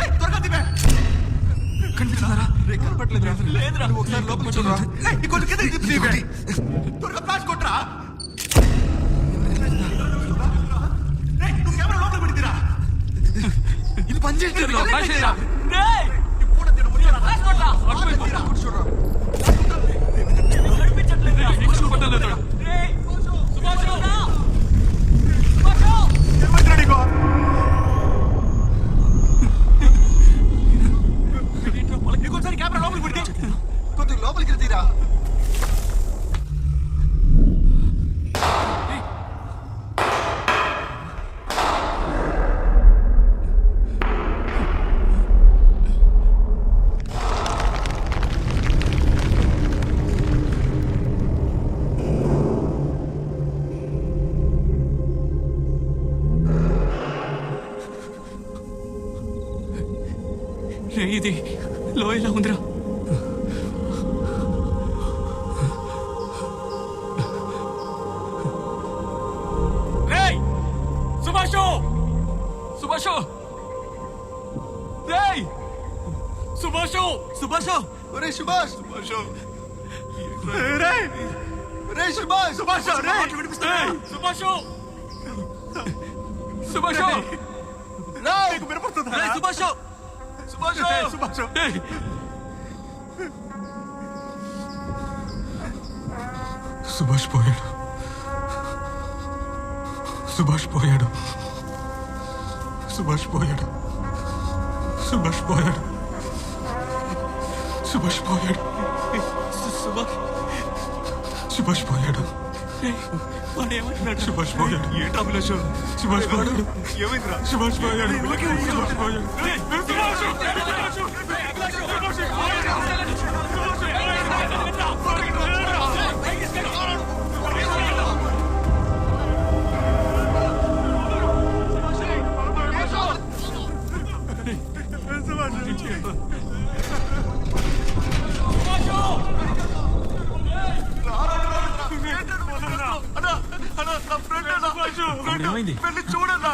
ఏయ్, త్వరగా దిగే. కనిపిస్తున్నారా? రే కనపట్లేదురా. లేదురా. నువ్వు ఒకసారి లోపల చూడరా. ఏయ్, ఇంకొంచెం కిందకి తిప్పి దిగే. త్వరగా ఫ్లాష్ కొట్టరా. రేయ్, నువ్వు కెమెరా లోపల పెడితేరా. ఇది పని చేస్తుంది. ఫ్లాష్ చేయరా. ఇంకోసారి కెమెరా లోపలికి పెడితే కొద్దిగా లోపలికి వెళ్తీరా. రే ఇది లోయలా ఉందిరా. రేయ్ సుభాష్ సుభాష్ రేయ్ సుభాష్ సుభాష్ రే సుభాష్ రే రే సుభాష్ సుభాష్ రే సుభాష్ సుభాష్ రే వినపడుతుందా? రే సుభాష్ సుభాష్ సుభాష్ సుభాష్ పోయాడు. సుభాష్ పోయాడు. సుభాష్ పోయాడు. సుభాష్ పోయాడు. సుభాష్ పోయాడు. సుభాష్ పోయాడు. సుభాష్ పోయాడు. ఏంట్రా అభిలాష్? సుభాష్ పోయాడు. ఏమైందిరా? సుభాష్ పోయాడు. సుభాష్ పోయాడు. ఏమైంది? వెళ్ళి చూడన్నా.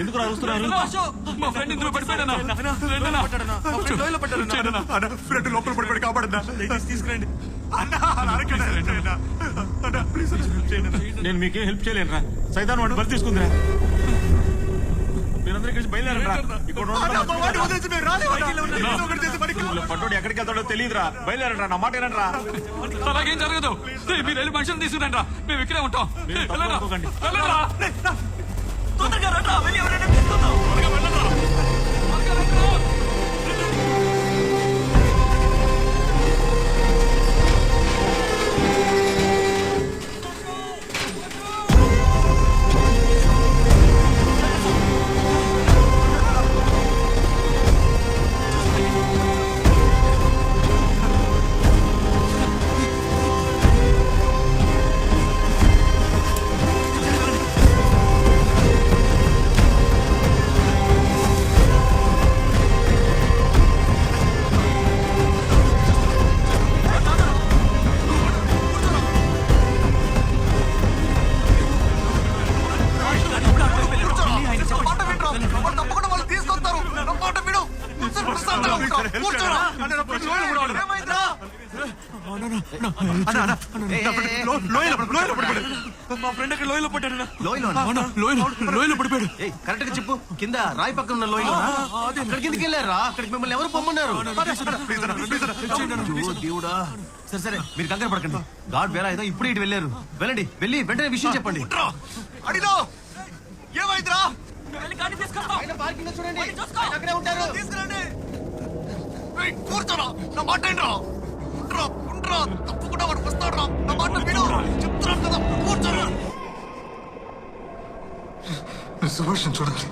ఎందుకు రాస్తున్నారు? మా ఫ్రెండ్ ఇందులో పడిపోయాడన్నా. ఫ్రెండ్ లోపల పడిపోయి కాపాడన్నా. తీసుకురండి. నేను మీకేం హెల్ప్ చేయలేను రా. సైతాన్ వాడిని బలి తీసుకుందిరా. మీరందరూ కలిసి బయలుదేరండి. పట్టోడు ఎక్కడికి వెళ్తాడో తెలియదురా. బయలుదేరండి. నా మాట ఏనండి రా. అలాగేం జరగదు. మీరు వెళ్ళి మనుషులను తీసుకురండి రా. మేము ఇక్కడే ఉంటాం. తొందరగా రండి. వెళ్ళి ఎవరైనా తీసుకుందాం. మా ఫ్రెండ్ అక్కడ లోయలో పడ్డాడు లోయలో పడిపోయాడు. కరెక్ట్ గా చెప్పు కింద రాయి పక్కన ఉన్న లోయలో అక్కడికి ఎందుకు వెళ్ళారా? అక్కడికి మిమ్మల్ని ఎవరు పొమ్మన్నారు? అయ్యో, దేవుడా. సరే సరే మీరు కంగారు పడకండి. గాడ్ వేరే ఏదో ఇప్పుడు ఇటు వెళ్ళారు. వెళ్ళండి, వెళ్ళి వెంటనే విషయం చెప్పండి. అడిలో ఏమైందిరా? ఆయన పార్కింగ్ లో చూడండి, ఆయన అక్కడే ఉంటారు. తీసుకురండి. కూర్చోరా, నా మాట ఏంట్రా? ఉండరా, తప్పకుండా వాడు వస్తాడురా. నా మాట విను, చెప్తున్నాను కదా, కూర్చోరా. సుభాష్ని చూడాలి,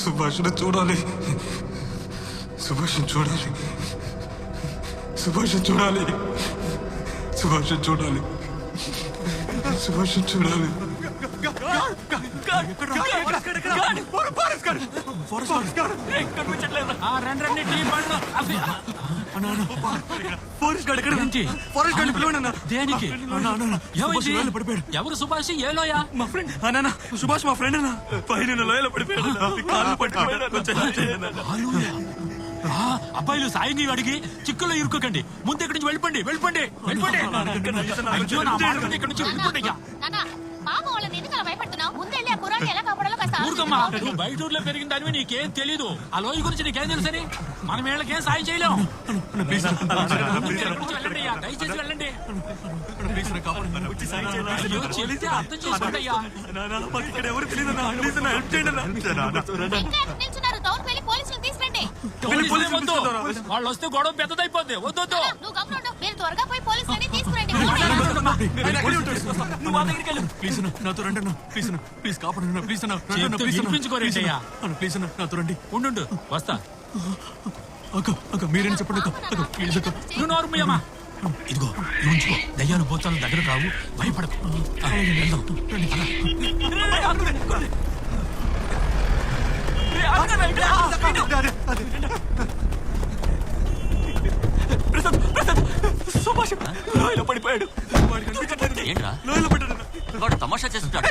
సుభాష్ని చూడాలి, సుభాష్ని చూడాలి, సుభాష్ని చూడాలి, సుభాష్ని చూడాలి, సుభాష్ని చూడాలి. రండి టీ పండ్లు. దేనికి ఏమైంది? పడిపోయాడు. ఎవరు సుభాష్? ఏ లోయా? మా ఫ్రెండ్ అన్నా, సుభాష్ మా ఫ్రెండ్ అన్నా, పైన లోయలో పడిపోయాడు. కాళ్ళు పట్టుకుపోయాడు. అబ్బాయిలు సాయం అడిగి చిక్కుల్లో ఇరుక్కోకండి. ముందు ఇక్కడి నుంచి వెళ్ళిపోండి, వెళ్ళిపోండి, వెళ్ళిపోండి. అయ్యో, నా మాట విని ఇక్కడి నుంచి వెళ్ళిపోండి. ఊరుకమ్మా, నువ్వు బయట ఊర్లో పెరిగిన దానివి నీకేం తెలీదు. ఆ లోయ గురించి నీకేం తెలుసని? మనం వీళ్ళకేం సాయం చేయలేం. వెళ్ళండి అయ్యా, దయచేసి వెళ్ళండి. అయ్యో, చెబితే అర్థం చేసుకోండి అయ్యా. వద్దు, వాళ్ళు వస్తే గొడవ పెద్దదైపోద్ది. వద్దు ప్లీజ్ నాతో రండి అన్న, ప్లీజ్ ప్లీజ్ కాపాడు ప్లీజ్ వినిపించుకోరేంటి అయ్యా? ప్లీజ్ నాతో రండి. ఉండు, వస్తా. అక్క మీరేం చెప్పండి అక్క, ప్లీజ్ అక్క. నువ్వు నోరు మూయమ్మా. ఇదిగో ఉంచుకో, దయ్యాలు పోతాలు దగ్గర కావు, భయపడకు. వెళ్దాం. సుభాష్ లోయలో పడిపోయాడు. ఏంట్రా లోయలో పడ్డాడు. వాడు తమాషా చేస్తుంటాడా?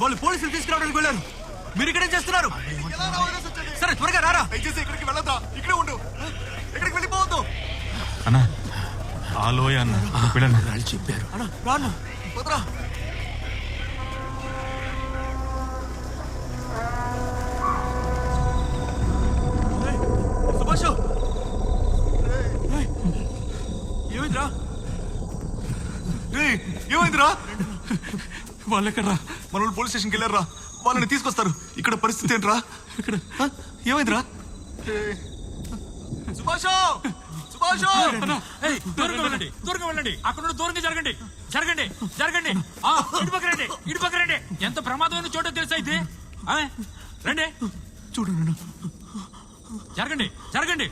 వాళ్ళు పోలీసులు తీసుకురావడానికి వెళ్ళారు. మీరు ఇక్కడేం చేస్తున్నారు? సరే త్వరగా రారా. దయచేసి ఇక్కడికి వెళ్ళొద్దా, ఇక్కడే ఉండు, ఎక్కడికి వెళ్ళిపోవద్దు. అన్నా ఆ లోయ అన్న పిల్లలు వాళ్ళు చెప్పారు. రాను వదరా. సుభాష్ ఏమైందిరా? ఏమైందిరా? వాళ్ళు ఎక్కడరా? మన వాళ్ళు పోలీస్ స్టేషన్కి వెళ్ళారా? వాళ్ళని తీసుకొస్తారు. ఇక్కడ పరిస్థితి ఏంట్రా? ఇక్కడ ఏమైందిరా? సుభాష్, సుభాష్, దూరంగా వెళ్ళండి, దూరంగా వెళ్ళండి. అక్కడ దూరంగా జరగండి, జరగండి, జరగండి. ఇటు పక్క రండి, ఇటు పక్క రండి. ఎంత ప్రమాదమైన చోట తెలుసా ఇది? రండి, చూడండి, జరగండి, జరగండి.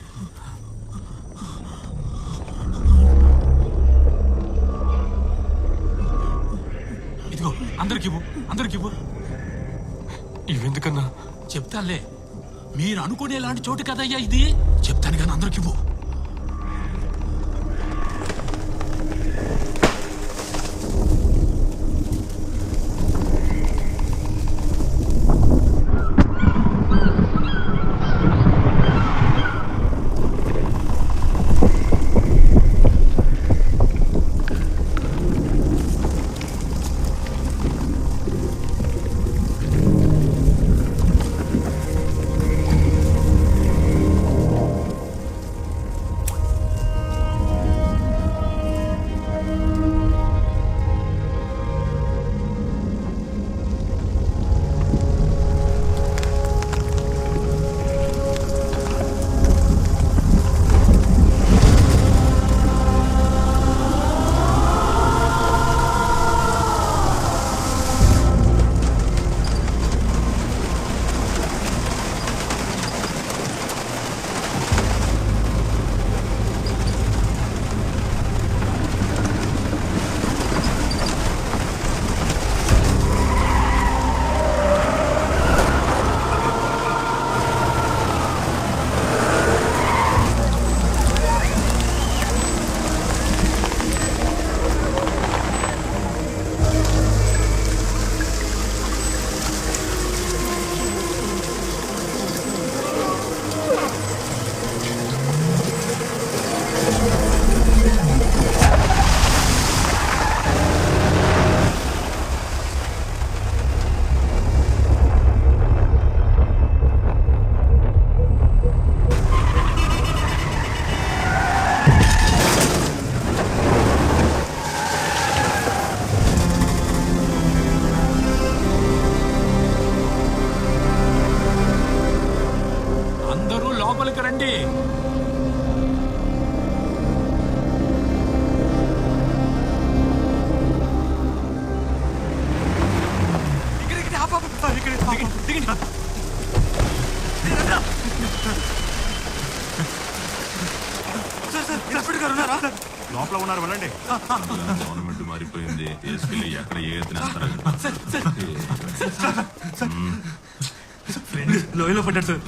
ఇదిగో అందరికివ్వు, అందరికివ్వు. ఇవెందుకన్నా? చెప్తాలే, మీరు అనుకునేలాంటి చోటు కదయ్యా ఇది. చెప్తాను కానీ అందరికివ్వు. రండి. లోపల ఉన్నారు వెళ్ళండి. గవర్నమెంట్ మారిపోయింది, తీసుకెళ్ళి ఎక్కడ ఏ లోయలో పడ్డాడు సార్.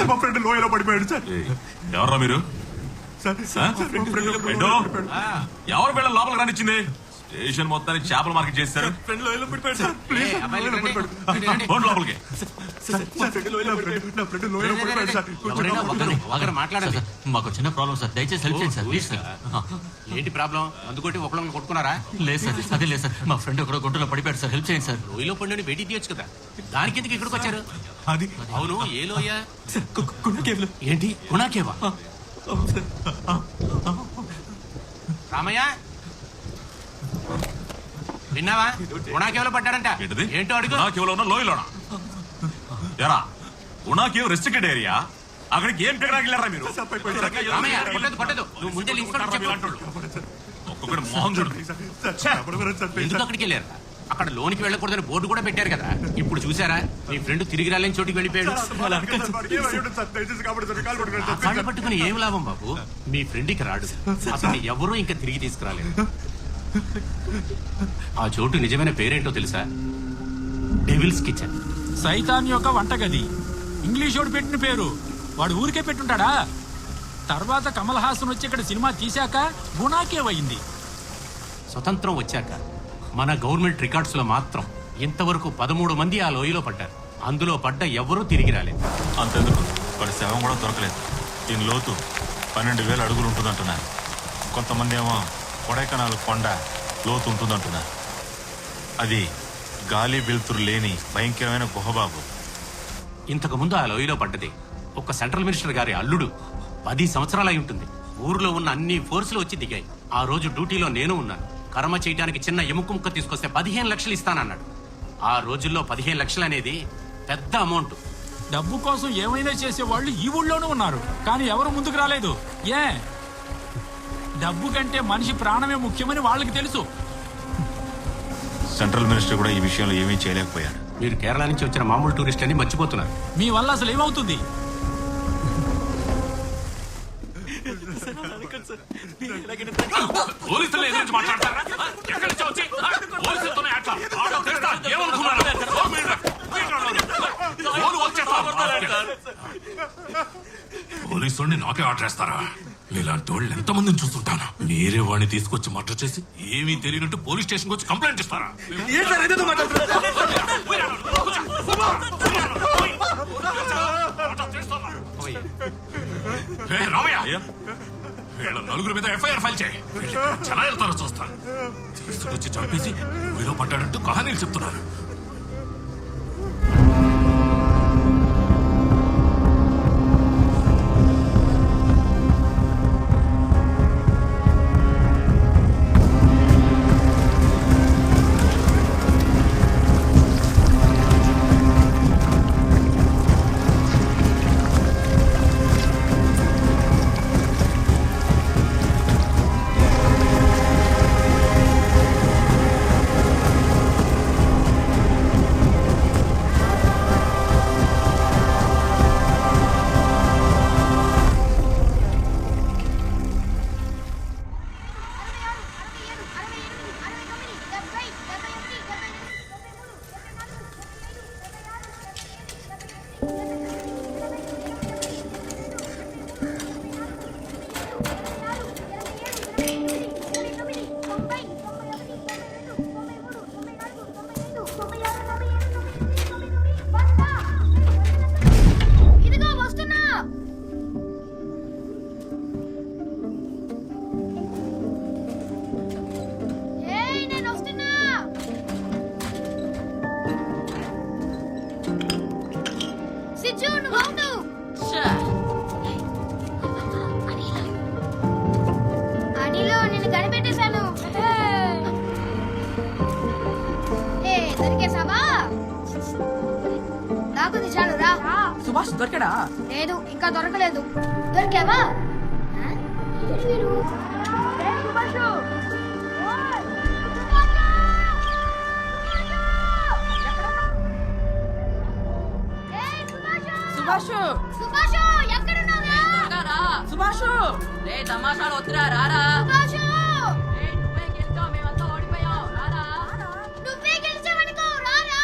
మా ఫ్రెండ్ లోయలో పడిపోయాడు సార్. ఎవరా మీరు? ఎవరు వీళ్ళ లోపలికి రానిచ్చింది? స్టేషన్ మొత్తానికి చేపల మార్కెట్ చేస్తారు. ఫ్రెండ్ లోయలో పడిపోయాడు సార్. ప్లీజ్ లోపలికి. మాట్లాడండి. మాకు చిన్న ప్రాబ్లం సార్, దయచేసి హెల్ప్ చేయండి సార్, ప్లీజ్ సార్. ఏంటి ప్రాబ్లం? అందుకోటి ఒకళ్ళని కొట్టుకున్నారా? లేదు సార్, అదే లేదు సార్, మా ఫ్రెండ్ ఒకడో గుంటలో పడిపోయాడు సార్, హెల్ప్ చేయండి సార్. లోయలో పండుని బయటికి తీయొచ్చు కదా, దానికి ఎందుకు ఇక్కడికి వచ్చారు? అది అవును, ఏ లోయ? ఏంటి గుణాకేవా? రామయ్య విన్నావా? గుణాకేవలో పడ్డాడంట. ఏంటో అడుగు. గుణాకేవలో ఉన్న లోయలోనా? ఎరా, గుణాకేవ్ రెస్ట్రిక్టెడ్ ఏరియా, అక్కడికి ఏం పిగడానికి వెళ్ళారా మీరు? రామయ్య కొట్టదు, నువ్వు ముందే ఒక్కొక్కటి మోహన్ చూడు. ఎందుకు అక్కడికి వెళ్ళారు? అక్కడ లోనికి వెళ్ళకూడదని బోర్డు కూడా పెట్టారు కదా. ఇప్పుడు చూసారా, మీ ఫ్రెండ్ తిరిగి రాలేని చోటికి వెళ్ళిపోయాడు. కాళ్ళు పట్టుకుని ఏం లాభం బాబు? మీ ఫ్రెండ్కి రాడు, అసలు ఎవరూ ఇంకా తిరిగి తీసుకురాలేదు. ఆ చోటు నిజమైన పేరేంటో తెలుసా? Devil's kitchen. సైతాన్ యొక్క వంటగది. ఇంగ్లీష్ వాడు పెట్టిన పేరు, వాడు ఊరికే పెట్టుంటాడా? తర్వాత కమల్ హాసన్ వచ్చి ఇక్కడ సినిమా తీశాక గుణాకేవయింది. స్వతంత్రం వచ్చాక మన గవర్నమెంట్ రికార్డ్స్ లో మాత్రం ఇంతవరకు 13 మంది ఆ లోయలో పడ్డారు. అందులో పడ్డ ఎవరూ తిరిగి రాలేదు. అంతెందుకు, వాడి శవం కూడా దొరకలేదు. దీని లోతు 12,000 అడుగులు ఉంటుందంటున్నారు. కొంతమంది ఏమో కొడైకెనాల్ కొండ లోతు ఉంటుందంటున్నారు. అది గాలి వెలుతురు లేని భయంకరమైన గుహబాబు. ఇంతకు ముందు ఆ లోయలో పడ్డది ఒక సెంట్రల్ మినిస్టర్ గారి అల్లుడు. 10 సంవత్సరాలు అయి ఉంటుంది. ఊర్లో ఉన్న అన్ని ఫోర్సులు వచ్చి దిగాయి. ఆ రోజు డ్యూటీలో నేను ఉన్నాను. కర్మ చేయడానికి చిన్న ఎముక ముక్క తీసుకొస్తే 15 లక్షలు ఇస్తానన్నాడు. ఆ రోజుల్లో 15 లక్షలు అనేది పెద్ద అమౌంట్. డబ్బు కోసం ఏమైనా చేసేవాళ్ళు ఈ ఊళ్ళోనూ ఉన్నారు, కానీ ఎవరు ముందుకు రాలేదు. ఏ, డబ్బు కంటే మనిషి ప్రాణమే ముఖ్యమని వాళ్ళకి తెలుసు. సెంట్రల్ మినిస్టర్ కూడా ఈ విషయంలో ఏమీ చేయలేకపోయాడు. మీరు కేరళ నుంచి వచ్చిన మామూలు టూరిస్ట్ అని మర్చిపోతున్నారు. మీ వల్ల అసలు ఏమవుతుంది? పోలీసులు ఎదురించి మాట్లాడతారా? ఎక్కడి నుంచి వచ్చి పోలీసులతోనే అట్లా ఆటో తెస్తా ఏమనుకున్నారు? పోలీసుల్ని నాకే ఆర్డర్ వేస్తారా? ఇలాంటి వాళ్ళు ఎంతమందిని చూస్తుంటాను. మీరే వాడిని తీసుకొచ్చి మర్డర్ చేసి ఏమీ తెలియనట్టు పోలీస్ స్టేషన్ వచ్చి కంప్లైంట్ ఇస్తారా? రామయ్య, వీళ్ళ నలుగురు మీద ఎఫ్ఐఆర్ ఫైల్ చేయి. ఎలా వెళ్తారో చూస్తాను. తీసుకొచ్చి చంపేసి వీడియో పడ్డాడంటూ కహానీలు చెప్తున్నారు. చాలు రా. సుభాష్ దొరికడా? లేదు, ఇంకా దొరకలేదు. దొరికావా? ఏంటి వీరు? ఏయ్, సుభాషు! ఓయ్! ఏయ్, సుభాషు! సుభాషు సుభాషు, ఎక్కడున్నావే? సుభాషు రే తమాషాలు వద్దురా రారా. సుభాషు! నువ్వే గెలిచావు, మేమంతా ఓడిపోయాం రారా. నువ్వే గెలిచావనుకో, రారా?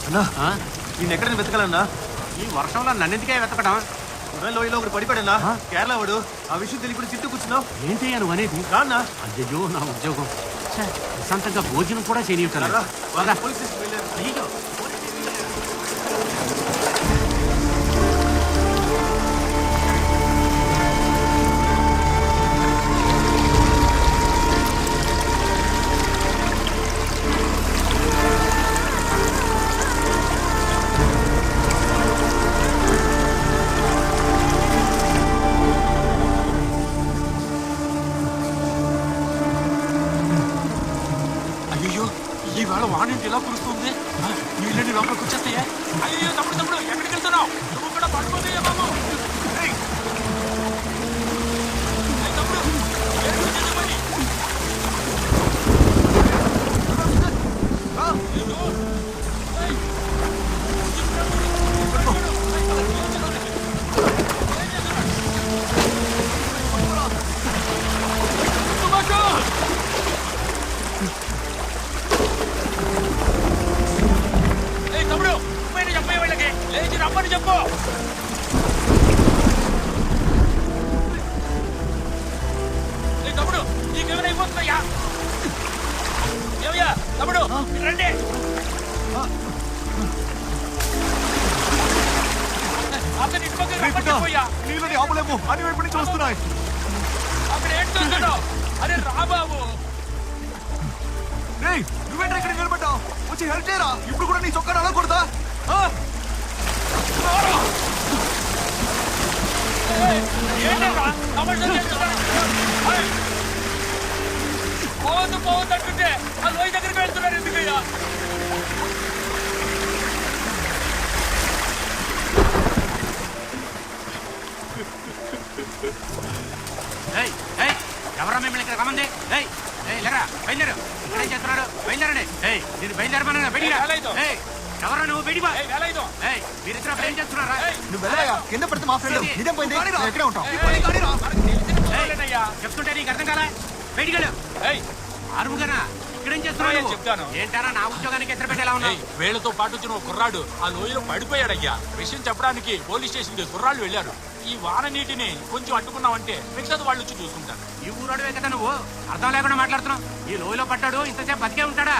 అన్నా నేను ఎక్కడ వెతకాలన్నా? ఈ వర్షంలో నన్నెందుకే వెతకడం? లోయలో ఒకటి పడిపడన్నా, కేరళ వాడు. ఆ విషయం తెలియకుండా చుట్టూ కూర్చున్నావు. ఏంటి నువ్వు అనేది? రాన్నా. అయ్యో నా ఉద్యోగం ప్రశాంతంగా భోజనం కూడా చేయనివ్వట్లేదు. పోలీస్ స్టేషన్ వెళ్ళారు. అయ్యో అయ్యో ఈవేళ వాణింటి ఎలా కురుస్తుంది? నీళ్ళని లోపలికి వచ్చేస్తాయా? అయ్యో తమ్ముడు తమ్ముడు ఎక్కడికి వెళ్తున్నావు? నువ్వు కూడా పడిపోతాయా బాబు? ఏయ్! ఏయ్ తమ్ముడు, ఏంటి వచ్చేది మరి? అయ్యో! ఏయ్! సుభాషు! ఏయ్ తమ్ముడు, నువ్వేంటి చెప్పే వాళ్ళకి? లేచి రమ్మని చెప్పు. ఏయ్ తమ్ముడు, నీకేమైనా అయిపోతుందయ్యా? ఏమయ్యా తమ్ముడు, మీరు రండి. అతని ఇంటి పక్కన రమ్మని చెప్పయ్యా. నీళ్ళని ఆపలేము, అన్ని వైపు నుంచి వస్తున్నాయి. అక్కడ ఏంటి చూస్తున్నావు? అరే రా బాబు. నువ్వేంట్రా ఇక్కడ నిలబడ్డావు? వచ్చి హెల్ప్ చేయరా. ఇప్పుడు కూడా నీ చొక్కా అలా కొడతా. ఏంటరా తమాషా చేస్తున్నావు? పోవద్దు పోవద్దు అంటుంటే ఆ లోయ దగ్గరికి వెళ్తున్నారు ఎందుకయ్యా? ఎవరా మిమ్మల్ని ఇక్కడ రమ్మంది? లేరా బయలుదేరు. ఇక్కడేం చేస్తున్నాడు? బయలుదేరండి. నేను బయలుదేరమన్నా బయటికి. ఎవరా నువ్వు బయటికి? మీరిద్దరు ఏం చేస్తున్నారా? నువ్వు వెళ్ళాయా? కింద పడితే మా ఫ్రెండ్ ఇదేం పోయింది. ఎక్కడే ఉంటావు? చెప్తుంటే నీకు అర్థం కాలే? బయటికి వెళ్ళు. అరువుగానా ఇక్కడేం చేస్తున్నావు? చెప్తాను. ఏంటారా నా ఉద్యోగానికి ఎదురు పెట్టేలా ఉన్నావు? వేళ్లతో పాటు వచ్చిన ఒక కుర్రాడు ఆ లోయలో పడిపోయాడయ్యా. విషయం చెప్పడానికి పోలీస్ స్టేషన్ కి కుర్రాళ్ళు వెళ్ళారు. ఈ వాన నీటిని కొంచెం అడ్డుకున్నావంటే మిగతాది వాళ్ళు వచ్చి చూసుకుంటారు. ఈ ఊరాడువే కదా నువ్వు? అర్థం లేకుండా మాట్లాడుతున్నావు. ఈ లోయలో పట్టాడు ఇంతసేపు బతికే ఉంటాడా?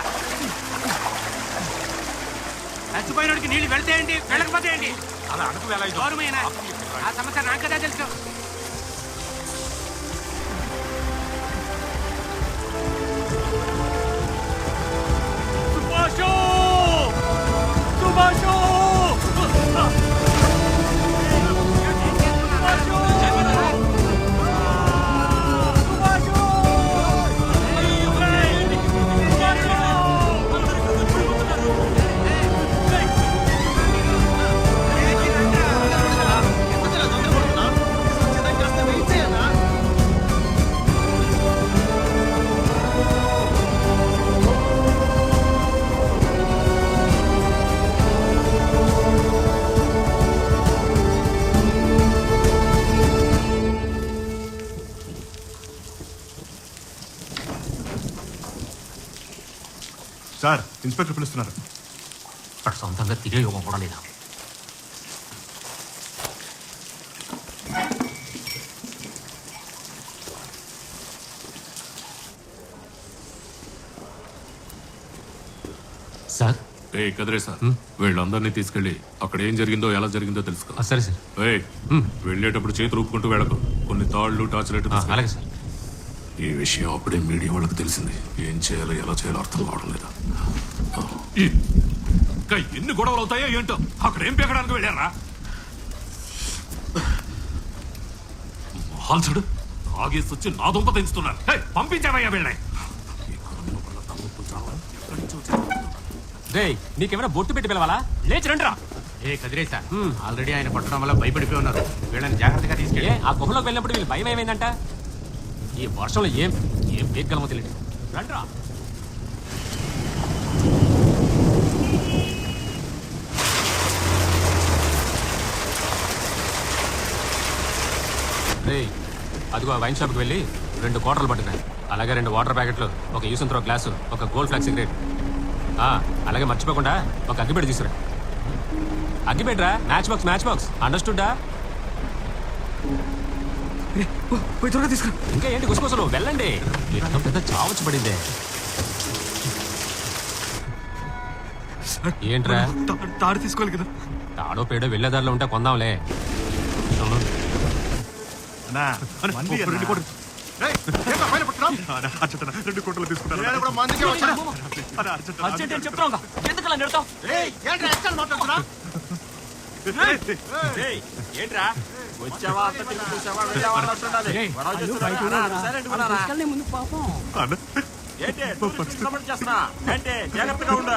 చచ్చిపోయినోడికి నీళ్ళు వెళ్తే ఏంటి, వెళ్ళకపోతే ఏంటి? అలా అడుగు గౌరవమైన ఆ సమస్య నాకు కదా తెలుసు. సుభాషు! సుభాషు! సార్ ఇన్స్పెక్టర్ పిలుస్తున్నారు. అక్కడ సొంతంగా తిరిగి యోగం కూడా లేదా. సార్ కదిరే సార్, వీళ్ళందరినీ తీసుకెళ్ళి అక్కడ ఏం జరిగిందో ఎలా జరిగిందో తెలుసుకో. సరే సార్. వెళ్ళేటప్పుడు చేతులు ఊపుకుంటూ వెళ్ళకు. కొన్ని తాళ్ళు టార్చ్ లైట్ అలాగే సార్. ఈ విషయం అప్పుడే మీడియా వాళ్ళకి తెలిసింది. ఏం చేయాలో ఎలా చేయాలో అర్థం కావడం లేదా. ఇంకా ఎన్ని గొడవలు అవుతాయో ఏంటో. అక్కడ ఏం పెక్కడానికి వెళ్ళారా? హాల్చడు ఆగేసి వచ్చి నా దుంప తెంచుతున్నారు. పంపించావయ్యా వెళ్ళాయి. నీకేమైనా బొట్టు పెట్టి పిలవాలా? లేచి రండిరా. కదిరే సార్, ఆల్రెడీ ఆయన పట్టడం వల్ల భయపడిపోయి ఉన్నారు. వీళ్ళని జాగ్రత్తగా తీసుకెళ్ళి. ఆ గుహలోకి వెళ్ళినప్పుడు వీళ్ళు భయం ఏమైందంట? ఈ వర్షంలో ఏం ఏం పేగలమో తెలియదు. రండిరా. అదిగో వైన్ షాప్కి వెళ్ళి 2 క్వార్టర్లు పట్టుకున్నాయి. అలాగే 2 వాటర్ ప్యాకెట్లు, ఒక యూస్ త్రో గ్లాసు, ఒక గోల్డ్ ఫ్లాగ్ సిగరెట్. అలాగే మర్చిపోకుండా ఒక అగ్గిపెట్టి తీసుకురా. అగ్గిపెట్టరా, మ్యాచ్ బాక్స్. అండర్స్టూడా? త్వరగా తీసుకురా. ఇంకా ఏంటి గుసగుసలు? వెళ్ళండి. పెద్ద చావచ్చు పడిందే. ఏంట్రా? తాడు తీసుకోవాలి కదా. తాడో పేడో వెళ్ళేదారిలో ఉంటే కొందాంలే. రెండు కోట్లు తీసుకుంటారు. ఏంట్రా వచ్చావా? చేస్తున్నా అంటే జాగ్రత్తగా ఉండ.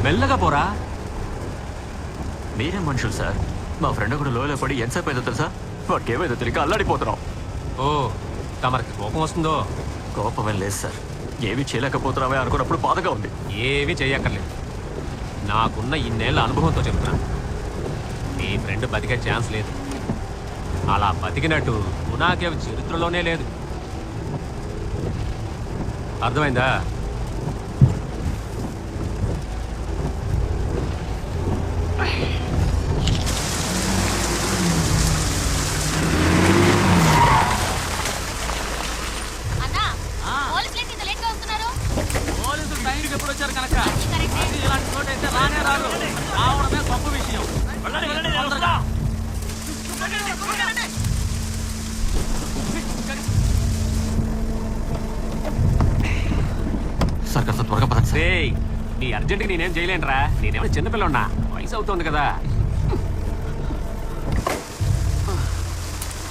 మెల్లగా పోరా. మీరేం మనుషులు సార్? మా ఫ్రెండ్ కూడా లోయలో పడి ఎంతసేపు అయిందో తెలుసా? వాడికి ఏమైందో తెలియక అల్లాడిపోతున్నాం. ఓ, తమరికి కోపం వస్తుందో? కోపం ఏం లేదు సార్. ఏమీ చేయలేకపోతున్నామే అనుకున్నప్పుడు బాధగా ఉంది. ఏమీ చేయక్కర్లేదు. నాకున్న ఇన్నేళ్ల అనుభవంతో చెప్తున్నా, నీ ఫ్రెండ్ బతికే ఛాన్స్ లేదు. అలా బతికినట్టు గుణాకేవి చరిత్రలోనే లేదు. అర్థమైందా? ఎప్పుడు వచ్చారు కనుక ఇలాంటి చోట అయితే రానే రాదు. రావడమే గొప్ప విషయం. సార్ కాస్త త్వరగా పదండి. నీ అర్జెంట్గా నేనేం చేయలేనురా, నేనేమైనా చిన్నపిల్ల ఉన్నా, వయసు అవుతుంది కదా.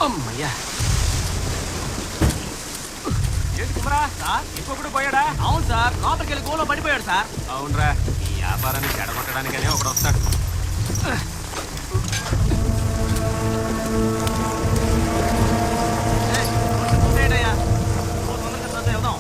అమ్మయ్యా. ఏంటి కుమరా, ఇంకొకడు పోయాడా? అవును సార్, లోపలికి వెళ్ళి గోలో పడిపోయాడు సార్. అవునరా, ఈ వ్యాపారాన్ని చెడగొట్టడానికనే ఒకడు వస్తాడు. వెళ్దాం.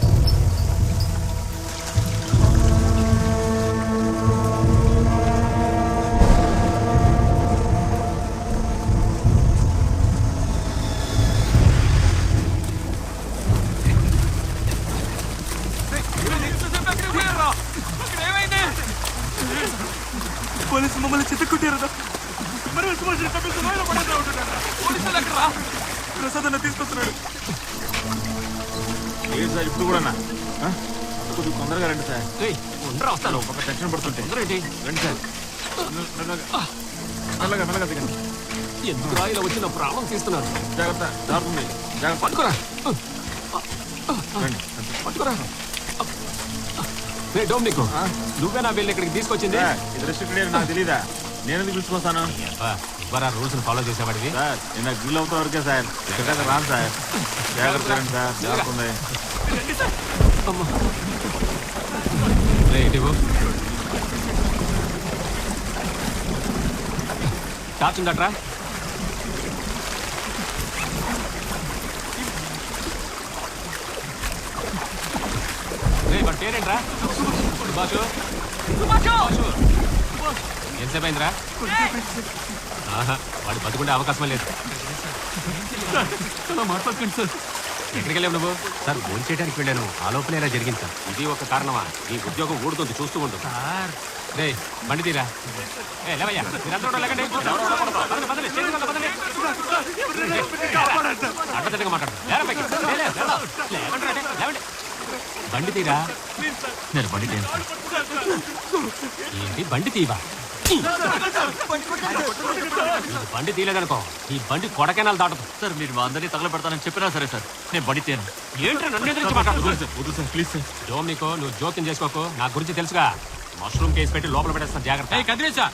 పోలీసు మమ్మల్ని చిత్తకుట్టారు. ప్రసాద్ అన్న తీసుకొస్తున్నాడు. లేదు సార్, ఇప్పుడు కూడా కొద్దిగా తొందరగా రండి సార్. ఉండరా, వస్తాను. ఒక టెన్షన్ పడుతుంటే ఏంటి రండి సార్. మెల్లగా మెల్లగా దిగండి. ఎందుకు ఇలా వచ్చి నా ప్రాణం తీస్తున్నాను. జాగ్రత్త, జారుతుంది. జాగ్రత్త, పట్టుకోరా రండి. పట్టుకోరా. రే డోమ్నిక్, నువ్వేనా వీళ్ళని ఇక్కడికి తీసుకొచ్చింది? సార్, ఇది రెస్ట్రిక్టెడ్ నాకు తెలీదా? నేను ఎందుకు పిలుచుకొస్తాను ఇవ్వరా, రూల్స్ ఫాలో చేసేవాడివి. సార్? నేను గ్రిల్ అవుతున్న వరకే సార్, ఎక్కడికైనా రాను సార్. జాగ్రత్త రండి సార్, జాగ్రత్త ఉంది. టార్చ్ ఉందట్రా? వాడి పేరేంట్రా? సుభాషు. ఎంతసేపు అయిందిరా? వాడు బతుకుండే అవకాశమే లేదు. మాట్లాడుకోండి సార్. ఎక్కడికి వెళ్ళావు నువ్వు? సార్, ఫోన్ చేయడానికి వెళ్ళాను, ఆ లోపలే ఇలా జరిగింది సార్. ఇది ఒక కారణమా? నీ ఉద్యోగం ఊడుతుంది, చూస్తూ ఉండు. రే బండి తీరా. లేవయ్యా, మీరంతా లేకండి. అడ్డదిడ్డగా మాట్లాడు. బండి తీరా. నేను బండి తీయను సార్. ఏంటి బండి తీవా? బండి తీయలేదనుకో, ఈ బండి కొడకెనాలు దాటదు. సార్, మీరు మా అందరినీ తగలబెడతానని చెప్పినా సరే సార్, నేను బండి తీయను. ఏంట్రా నన్ను ఎదురించి మాట్లాడుతుంది? Please sir. డోమ్నికో, నువ్వు జోక్యం చేసుకోకు. నా గురించి తెలుసుగా. మష్రూమ్ కేసు పెట్టి లోపల పెట్టేస్తాను, జాగ్రత్త. కదిలేసా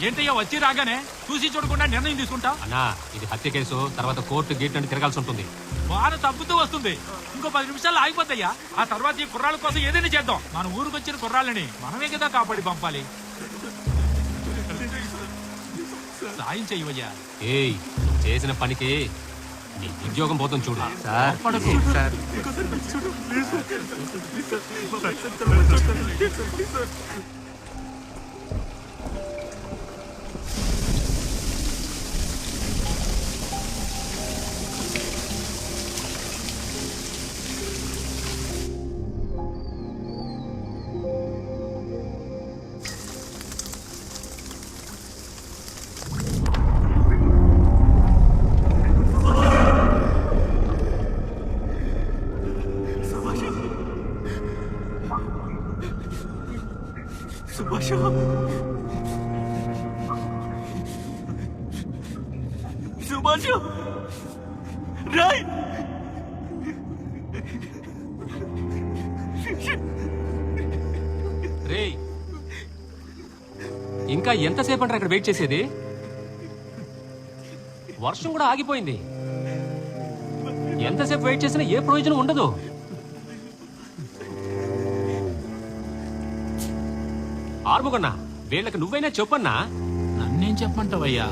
ఏంటయ్యా, వచ్చి రాగానే చూసి చూడకుండా నిర్ణయం తీసుకుంటా? అన్నా, ఇది హత్య కేసు, తర్వాత కోర్టు గేట్ నుండి తిరగాల్సి ఉంటుంది. వాన తగ్గుతూ వస్తుంది, ఇంకో 10 నిమిషాలు ఆగిపోతాయ్యా. ఆ తర్వాత ఈ కుర్రాళ్ళ కోసం ఏదైనా చేద్దాం. మన ఊరికి వచ్చిన కుర్రాళ్ళని మనమే కదా కాపాడి పంపాలి. సాయం చెయ్యవయ్యా. ఏయ్, చేసిన పనికి నీ ఉద్యోగం పోతుంది చూడు. సుభాషు రాయ్. రేయ్, ఇంకా ఎంతసేపు అంటారు అక్కడ వెయిట్ చేసేది? వర్షం కూడా ఆగిపోయింది. ఎంతసేపు వెయిట్ చేసినా ఏ ప్రయోజనం ఉండదు. ఆర్ముగన్నా, వీళ్ళకి నువ్వైనా చెప్పన్నా. నన్నేం చెప్పమంటావయ్యా?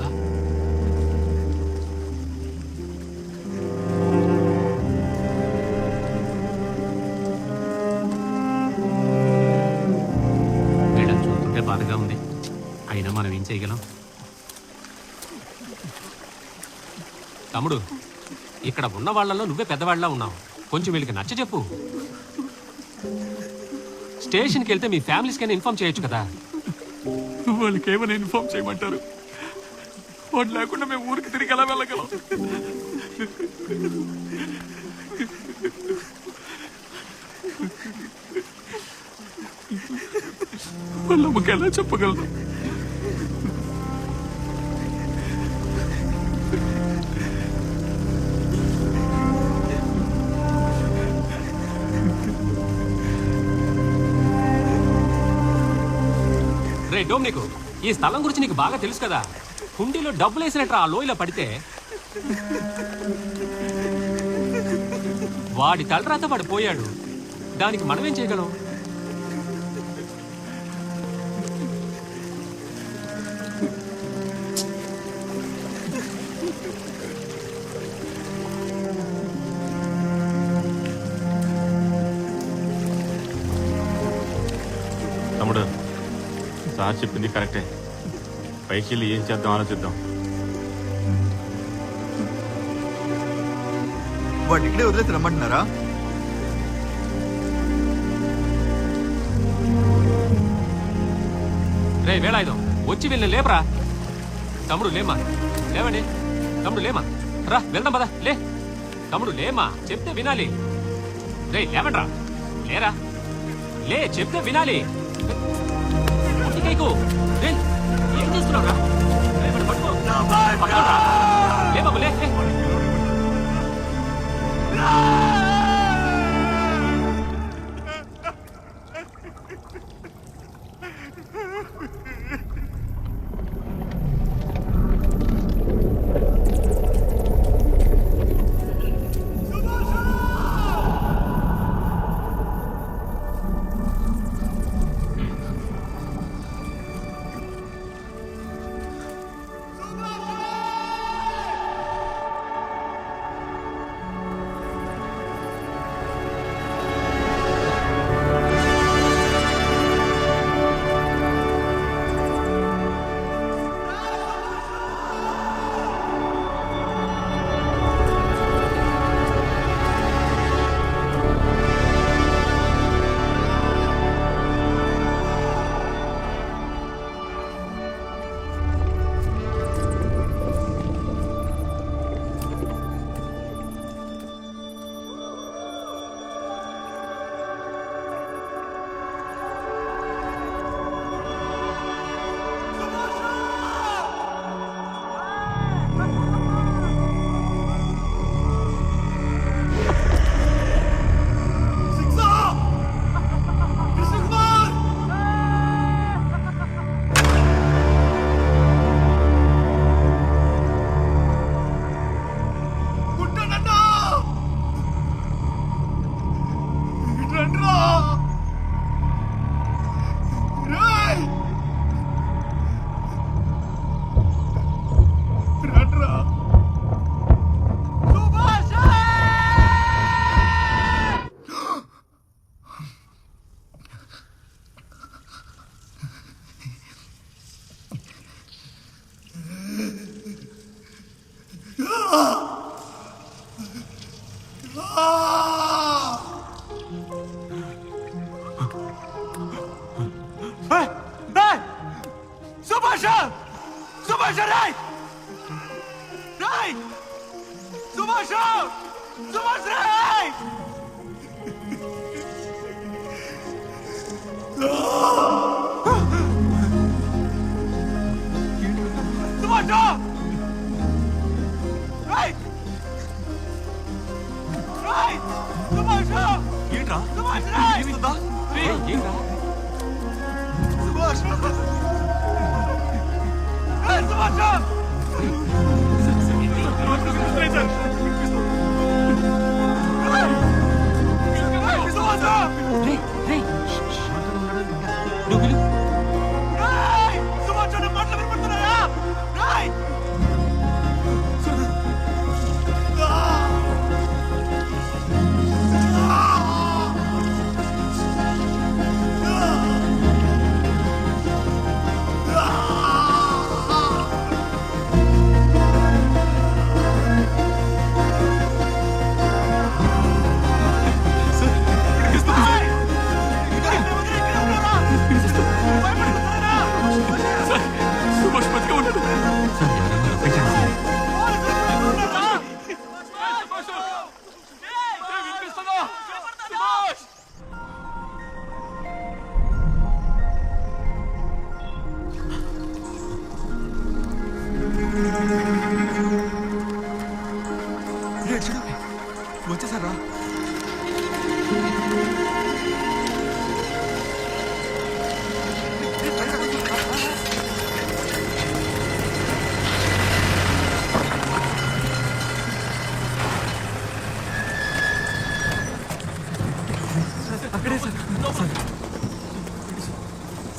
వీళ్ళని చూస్తుంటే బాధగా ఉంది, అయినా మనం ఏం చేయగలం? తమ్ముడు, ఇక్కడ ఉన్న వాళ్ళలో నువ్వే పెద్దవాళ్ళలా ఉన్నావు. కొంచెం వీళ్ళకి నచ్చ చెప్పు. స్టేషన్కి వెళ్తే మీ ఫ్యామిలీస్కైనా ఇన్ఫార్మ్ చేయొచ్చు కదా. వాళ్ళకి ఏమైనా ఇన్ఫార్మ్ చేయమంటారు? వాడు లేకుండా మేము ఊరికి తిరిగి ఎలా వెళ్ళగలం? వాళ్ళకి ఎలా చెప్పగలరు? రే డోమ్నికు, ఈ స్థలం గురించి నీకు బాగా తెలుసు కదా. హుండీలో డబ్బులు వేసినట్టు ఆ లోయలో పడితే వాడి తలరాత వాడు పోయాడు. దానికి మనమేం చేయగలం? తమ్ముడు, సార్ చెప్పింది కరెక్టే. పైకి వెళ్ళి ఏం చేద్దాం ఆలోచిద్దాం. వాడు ఇక్కడే వదిలేసి రమ్మంటున్నారా? రే వేలాయుధం, వచ్చి వెళ్ళి లేపరా. తమ్ముడు లేమా, లేవండి. తమ్ముడు లేమా, రా వెళ్దాం పదా. లే తమ్ముడు లేమా, చెప్తే వినాలి. రే లేవండ్రా, లేరా, లే చెప్తే వినాలి. ఇంటికైకు రే, ఏం చేస్తున్నావురా? లే బాబు లే.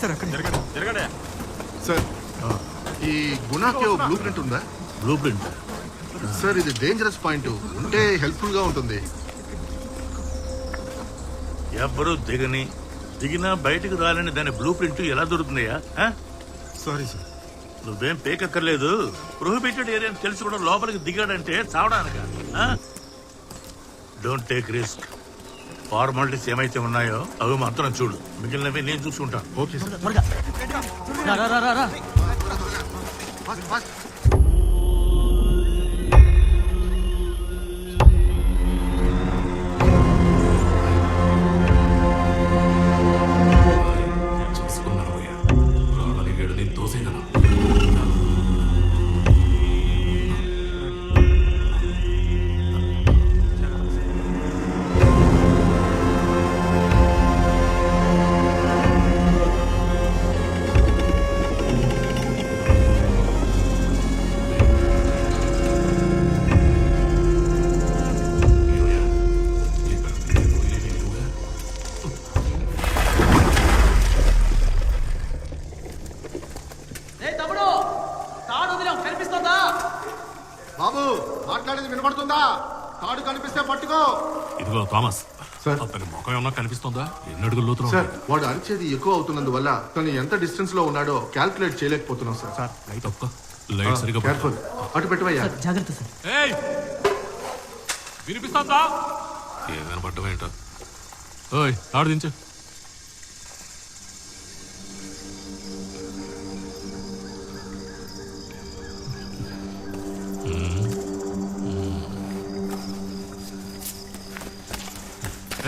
సార్ అక్కడ జరగండి. సార్ ఈ గుణాకి ఓ బ్లూ ప్రింట్ ఉందా? బ్లూ ప్రింట్ సార్ ఇది డేంజరస్ పాయింట్, ఉంటే హెల్ప్ఫుల్ గా ఉంటుంది. ఎవ్వరూ దిగినా బయటకు రాలని దాని బ్లూ ప్రింట్ ఎలా దొరుకుతున్నాయా? Sorry sir. నువ్వేం పేకక్కర్లేదు. ప్రొహిబిటెడ్ ఏరియా తెలిసి కూడా లోపలికి దిగాడంటే చావడానిక. Don't take risk. ఫార్మాలిటీస్ ఏమైతే ఉన్నాయో అవి మాత్రం చూడు, మిగిలినవి నేను చూసుకుంటాను. Okay sir. Fast, fast. బాబు మాట్లాడేది వినపడుతుందా? తాడు కనిపిస్తే పట్టుకో. ఇదిగో థామస్, సార్. అతని ముఖం ఏమన్నా కనిపిస్తుందా? ఎన్ని అడుగులు లోతులో సార్ వాడు అరిచేది ఎక్కువ అవుతున్నందువల్ల తను ఎంత డిస్టెన్స్ లో ఉన్నాడో క్యాల్కులేట్ చేయలేకపోతున్నాం సార్. సార్ లైట్ ఒక్క లైట్ సరిగా కేర్ఫుల్. అటు పెట్టవయ్యా. జాగ్రత్త సార్. ఏయ్ వినిపిస్తుందా? ఏం వినపడ్డం ఏంటో. ఓయ్ తాడు దించు.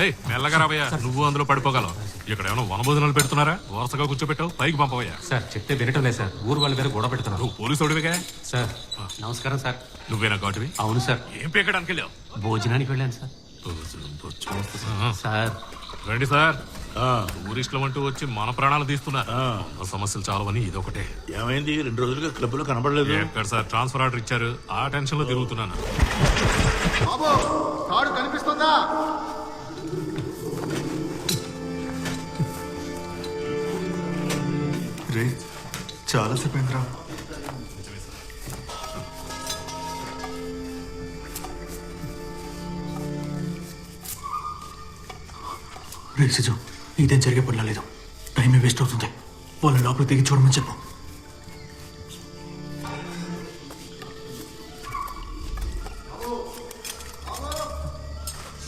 ఏయ్ మెల్లగా రాబోయా, నువ్వు అందులో పడిపోగలవు. ఇక్కడ ఏమైనా వనభోజనాలు పెడుతున్నారా? వరుసగా కూర్చోబెట్టావు, పైకి పంపవయ్యా. సార్ చెప్తే వినటం లేదు సార్, ఊరు వాళ్ళ మీద గొడవ పెడుతున్నారు. నువ్వు పోలీసు ఒడివిగా? సార్ నమస్కారం సార్. నువ్వేనా కాటివి? అవును సార్. ఏం పీకడానికి వెళ్ళావు? భోజనానికి వెళ్ళాను సార్. సార్ రండి సార్. టూరిస్టులు అంటూ వచ్చి మన ప్రాణాలు తీస్తున్నారు. సమస్యలు చాలవని ఇదొకటే. ఏమైంది? 2 రోజులుగా క్లబ్ లో కనబడలేదు. ఎక్కడ సార్ ట్రాన్స్ఫర్ ఆర్డర్ ఇచ్చారు, ఆ టెన్షన్ లో తిరుగుతున్నాను. బాబు తాడు కనిపిస్తుందా? రే చాలా సేపు అయిందిరా. రే సిజు, ఇదేం జరిగే పనిలా లేదు. టైం వేస్ట్ అవుతుంది. వాళ్ళ లోపలికి దిగి చూడమని చెప్పు.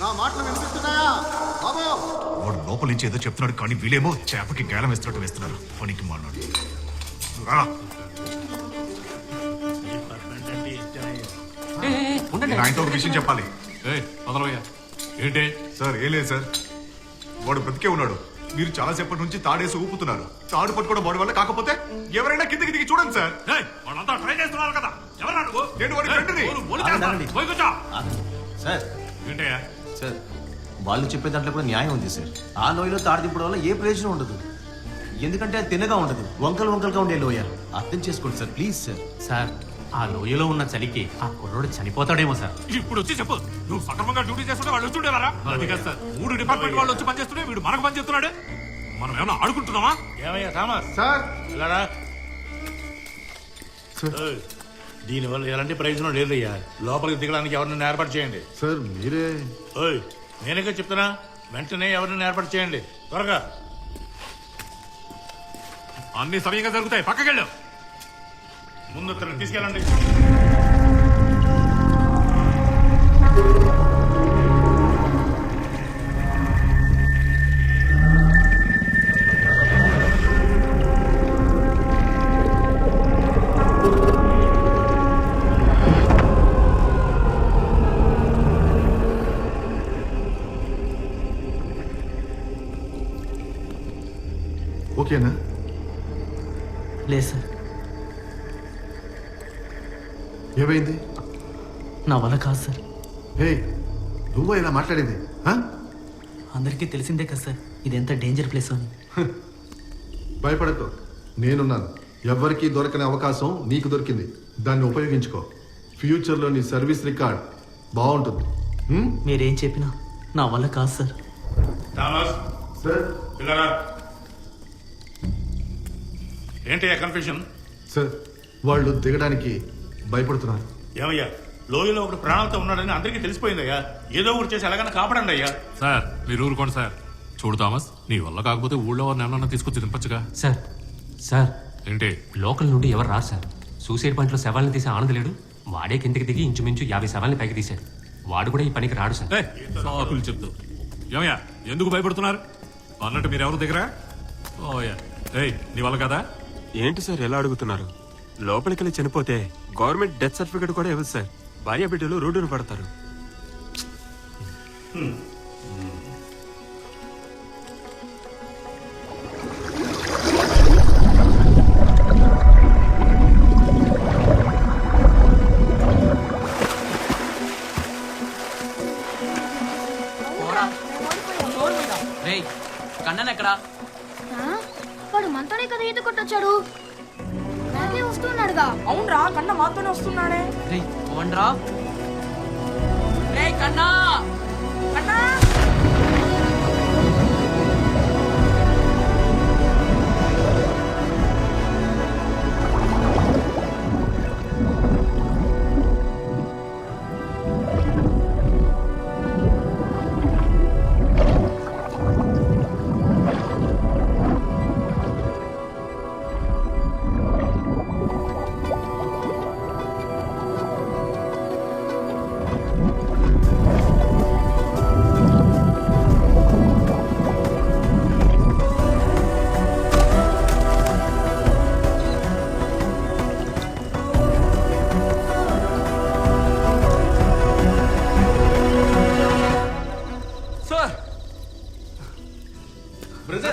నా మాటలు వినిపిస్తున్నాయా బాబు? వాడు లోపల నుంచి ఏదో చెప్తున్నాడు, కానీ వీళ్ళేమో చేపకి గేలం వేస్తున్నట్టు వేస్తున్నారు. పనికి మాట్లాడు. ఆయనతో ఒక విషయం చెప్పాలి. ఏయ్ వదలవయ్యా. ఏంటి సార్ ఏం లేదు సార్, వాడు బ్రతికే ఉన్నాడు. మీరు చాలా సేపటి నుంచి తాడేసి ఊపుతున్నారు. తాడు పట్టుకోవడం వాడి వల్ల కాకపోతే ఎవరైనా కిందికి దిగి చూడండి సార్. వాళ్ళంతా ట్రై చేస్తున్నారు కదా. ఎవరా నువ్వు? నేను వాడి ఫ్రెండ్ని. సార్ ఏంటయ్యా? సార్ వాళ్ళు చెప్పే దాంట్లో కూడా న్యాయం ఉంది సార్. ఆ లోయలో తాడు దింపడం వల్ల ఏ ప్రయోజనం ఉండదు. ఎందుకంటే అది తిన్నగా ఉండదు, వంకలుగా ఉండే లోయ. అర్థం చేసుకోండి సార్, ప్లీజ్ సార్. సార్ ఆ లోయలో ఉన్న చలికి ఆ కుర్రోడు చనిపోతాడేమో సార్. ఇప్పుడు వచ్చి చెప్పు. నువ్వు సక్రమంగా డ్యూటీ చేస్తుంటే వాళ్ళు వచ్చుండేవారా? అది కాదు సార్, 3 డిపార్ట్మెంట్ వాళ్ళు వచ్చి పనిచేస్తుంటే వీడు మనకు పని చేస్తున్నాడు. మనం ఏమైనా ఆడుకుంటున్నామా? ఏమయ్యా థామస్ సార్ వెళ్ళరా. దీనివల్ల ఎలాంటి ప్రయోజనం లేదయ్యా. లోపలికి దిగడానికి ఎవరిని ఏర్పాటు చేయండి. సార్ మీరే. ఓయ్ నేనేగా చెప్తున్నా, వెంటనే ఎవరిని ఏర్పాటు చేయండి త్వరగా. అన్ని సమయంగా జరుగుతాయి, పక్కకెళ్ళు. ముందు అతను తీసుకెళ్ళండి. ఓకేనా? లేదు సార్, ఏమైంది? నా వల్ల కాదు సార్. హే నువ్వు ఇలా మాట్లాడేది? అందరికీ తెలిసిందే కదా సార్ ఇది ఎంత డేంజర్ ప్లేస్ అని. భయపడకు, నేనున్నాను. ఎవ్వరికీ దొరకని అవకాశం నీకు దొరికింది, దాన్ని ఉపయోగించుకో. ఫ్యూచర్లో నీ సర్వీస్ రికార్డ్ బాగుంటుంది. మీరేం చెప్పినా నా వల్ల కాదు సార్. థామస్ సార్ పిల్లరా ఏంటయ్యా కన్ఫ్యూజన్? సార్ వాళ్ళు దిగడానికి భయపడుతున్నారు. ఏమయ్యా, లోయలో ఒకటి ప్రాణాలతో ఉన్నాడని అందరికీ తెలిసిపోయిందయ్యా. ఏదో ఒకటి చేసి ఎలాగైనా కాపాడండి అయ్యా. సార్ మీరు ఊరుకోండి సార్. చూడు థామస్, నీ వల్ల కాకపోతే ఊళ్ళో వారిని ఏమన్నా తీసుకొచ్చి తినపచ్చుగా. సార్ సార్ ఏంటి? లోకల్ నుండి ఎవరు రారు సార్. సూసైడ్ పాయింట్లో శవాలను తీసి ఆనందలేడు. వాడే కిందకి దిగి ఇంచుమించు 50 శవాల్ని పైకి తీశాడు. వాడు కూడా ఈ పనికి రాడు సార్. సాకులు చెప్తూ ఏమయ్యా ఎందుకు భయపడుతున్నారు? అన్నట్టు మీరెవరు దగ్గర? ఓయా ఏయ్, నీ వల్ల కదా? ఏంటి సార్ ఎలా అడుగుతున్నారు? లోపలికి వెళ్ళి చనిపోతే గవర్నమెంట్ డెత్ సర్టిఫికేట్ కూడా ఇవ్వదు సార్. భార్య బిడ్డలు రోడ్డును పడతారు. రేయ్, కన్నన్ ఎక్కడా? వాడు మనతోనే కదా ఈత కొట్టొచ్చాడు. అలాగే వస్తున్నాడుగా. అవునరా, కన్నా మాతోనే వస్తున్నాడే. రేయ్, పోండ్రా. రే కన్నా, కన్నా.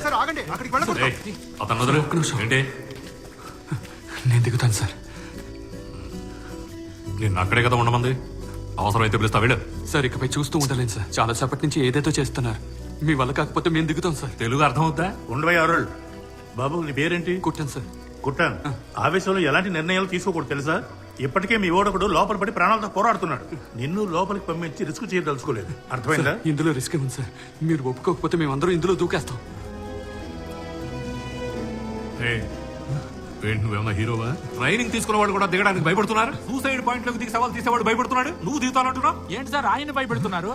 సార్ ఆగండి, అక్కడికి వెళ్ళకూడదు. ఏయ్, అతను వదిలు. ఏంటి? నేను దిగుతాను సార్. నిన్ను అక్కడే కదా ఉండమంది. అవసరమైతే పిలుస్తా, వెళ్ళు. సార్ ఇకపై చూస్తూ ఉండలేను సార్. చాలా సేపటి నుంచి ఏదేదో చేస్తున్నారు. మీ వల్ల కాకపోతే మేము దిగుతాం సార్. తెలుగు అర్థం అవుతా? ఉండవయ్య అరుళ్. బాబు నీ పేరేంటి? కుట్టాను సార్. కుట్టాన్. ఆవేశంలో ఎలాంటి నిర్ణయాలు తీసుకోకూడదు తెలుసా? ఇప్పటికే మీ ఓడకుడు లోపల పడి ప్రాణాలతో పోరాడుతున్నాడు. నిన్ను లోపలికి పంపించి రిస్క్ చేయదలుచుకోలేదు. అర్థమైందా? ఇందులో రిస్క్ ఉంది సార్. మీరు ఒప్పుకోకపోతే మేమందరం ఇందులో దూకేస్తాం. ఏయ్, ఏంటి నువ్వేమన్నా హీరోవా? ట్రైనింగ్ తీసుకున్న వాడు కూడా దిగడానికి భయపడుతున్నారు. సూసైడ్ పాయింట్ లోకి దిగి సవాల్ తీసేవాడు భయపడుతున్నాడు. నువ్వు దిగుతానంటున్నావు ఏంటి సార్? ఆయన భయపెడుతున్నారు.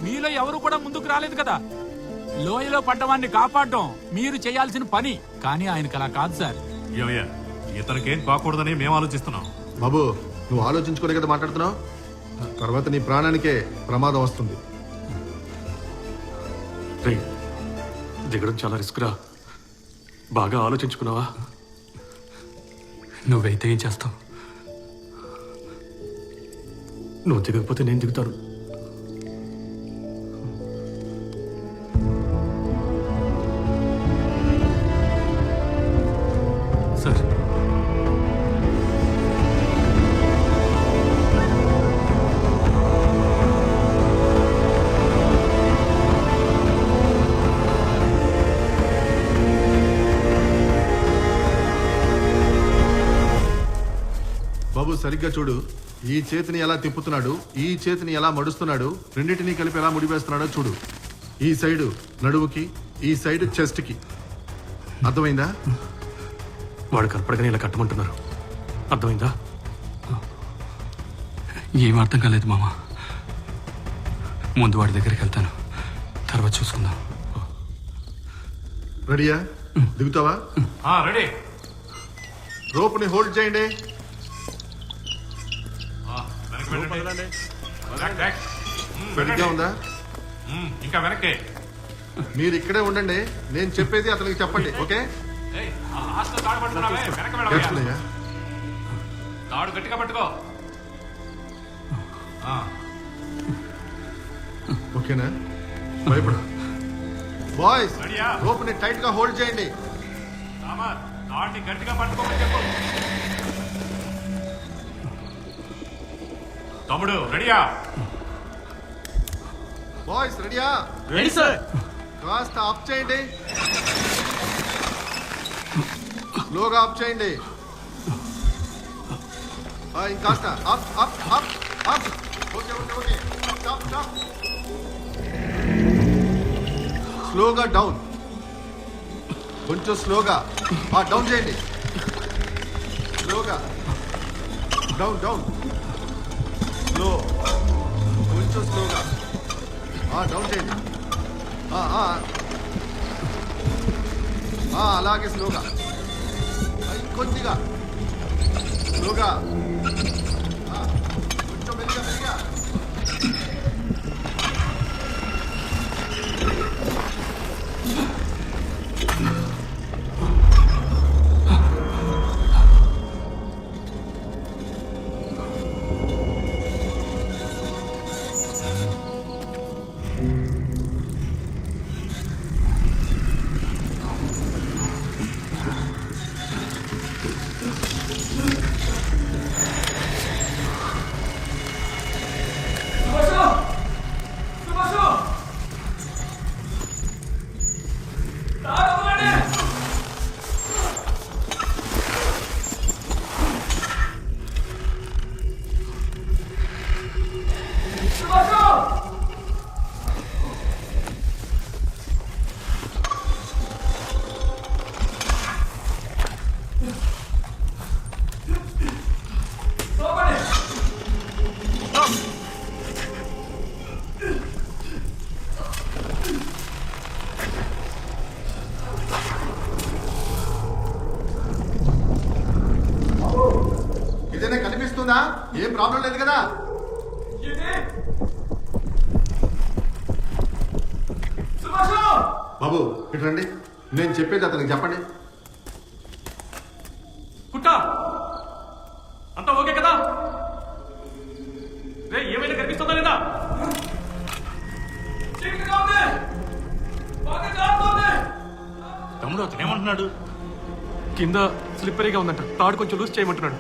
మీలో ఎవరు కూడా ముందుకు రాలేదు కదా లోయలో పడ్డవాన్ని కాపాడడం మీరు చేయాల్సిన పని. కానీ ఆయనకు అలా కాదు సార్. ఏమయ్యా, ఇతనికేం కాకూడదని మేము ఆలోచిస్తున్నాం. బాబు నువ్వు ఆలోచించుకునే కదా మాట్లాడుతున్నావు. తర్వాత నీ ప్రాణానికే ప్రమాదం వస్తుంది. దిగడం చాలా రిస్క్ రా. బాగా ఆలోచించుకున్నావా? నువ్వైతే ఏం చేస్తావు? నువ్వు దిగకపోతే నేను దిగుతాను. సార్ బాబు సరిగ్గా చూడు. ఈ చేతిని ఎలా తిప్పుతున్నాడు, ఈ చేతిని ఎలా మడుస్తున్నాడు, రెండింటినీ కలిపి ఎలా ముడివేస్తున్నాడో చూడు. ఈ సైడు నడువుకి, ఈ సైడ్ చెస్ట్ కి. అర్థమైందా? వాడు కనపడగానే ఇలా కట్టమంటున్నారు. అర్థమైందా? ఏం అర్థం కాలేదు మామ. ముందు వాడి దగ్గరికి వెళ్తాను, తర్వాత చూసుకుందాం. రెడీయా? దిగుతావా? రెడీ. రోప్ని హోల్డ్ చేయండి. సరిగ్గా ఉందా? ఇంకా వెనక్కి. మీరు ఇక్కడే ఉండండి. నేను చెప్పేది అతనికి చెప్పండి. ఓకే? Careful అయ్యా. తాడు గట్టిగా పట్టుకో. ఓకేనా? భయపడు. బాయ్స్ రోప్ని టైట్ గా హోల్డ్ చేయండి. తాడిని గట్టిగా పట్టుకోమని చెప్పు. తమ్ముడు రెడీయా? బాయ్స్ రెడీయా? Ready sir. కాస్త అప్ చేయండి. స్లోగా అప్ చేయండి. ఇంకాస్త up up up up. Okay okay okay. Stop stop. స్లోగా డౌన్. కొంచెం స్లోగా డౌన్ చేయండి స్లోగా డౌన్ డౌన్ స్లో కొంచెం స్లోగా డౌన్ చేయండి అలాగే స్లోగా కొద్దిగా స్లోగా కొంచెం మెల్లిగా మెల్లిగా ఇదేనా కనిపిస్తుందా ఏం ప్రాబ్లం లేదు కదా బాబు ఇటు రండి నేను చెప్పేది అతనికి చెప్పండి కుట్టా అంతా ఓకే కదా రే ఏమైనా కనిపిస్తుందా లేదా తమ్ముడు అతను ఏమంటున్నాడు? కింద స్లిప్పరీగా ఉందంట తాడు కొంచెం లూజ్ చేయమంటున్నాడు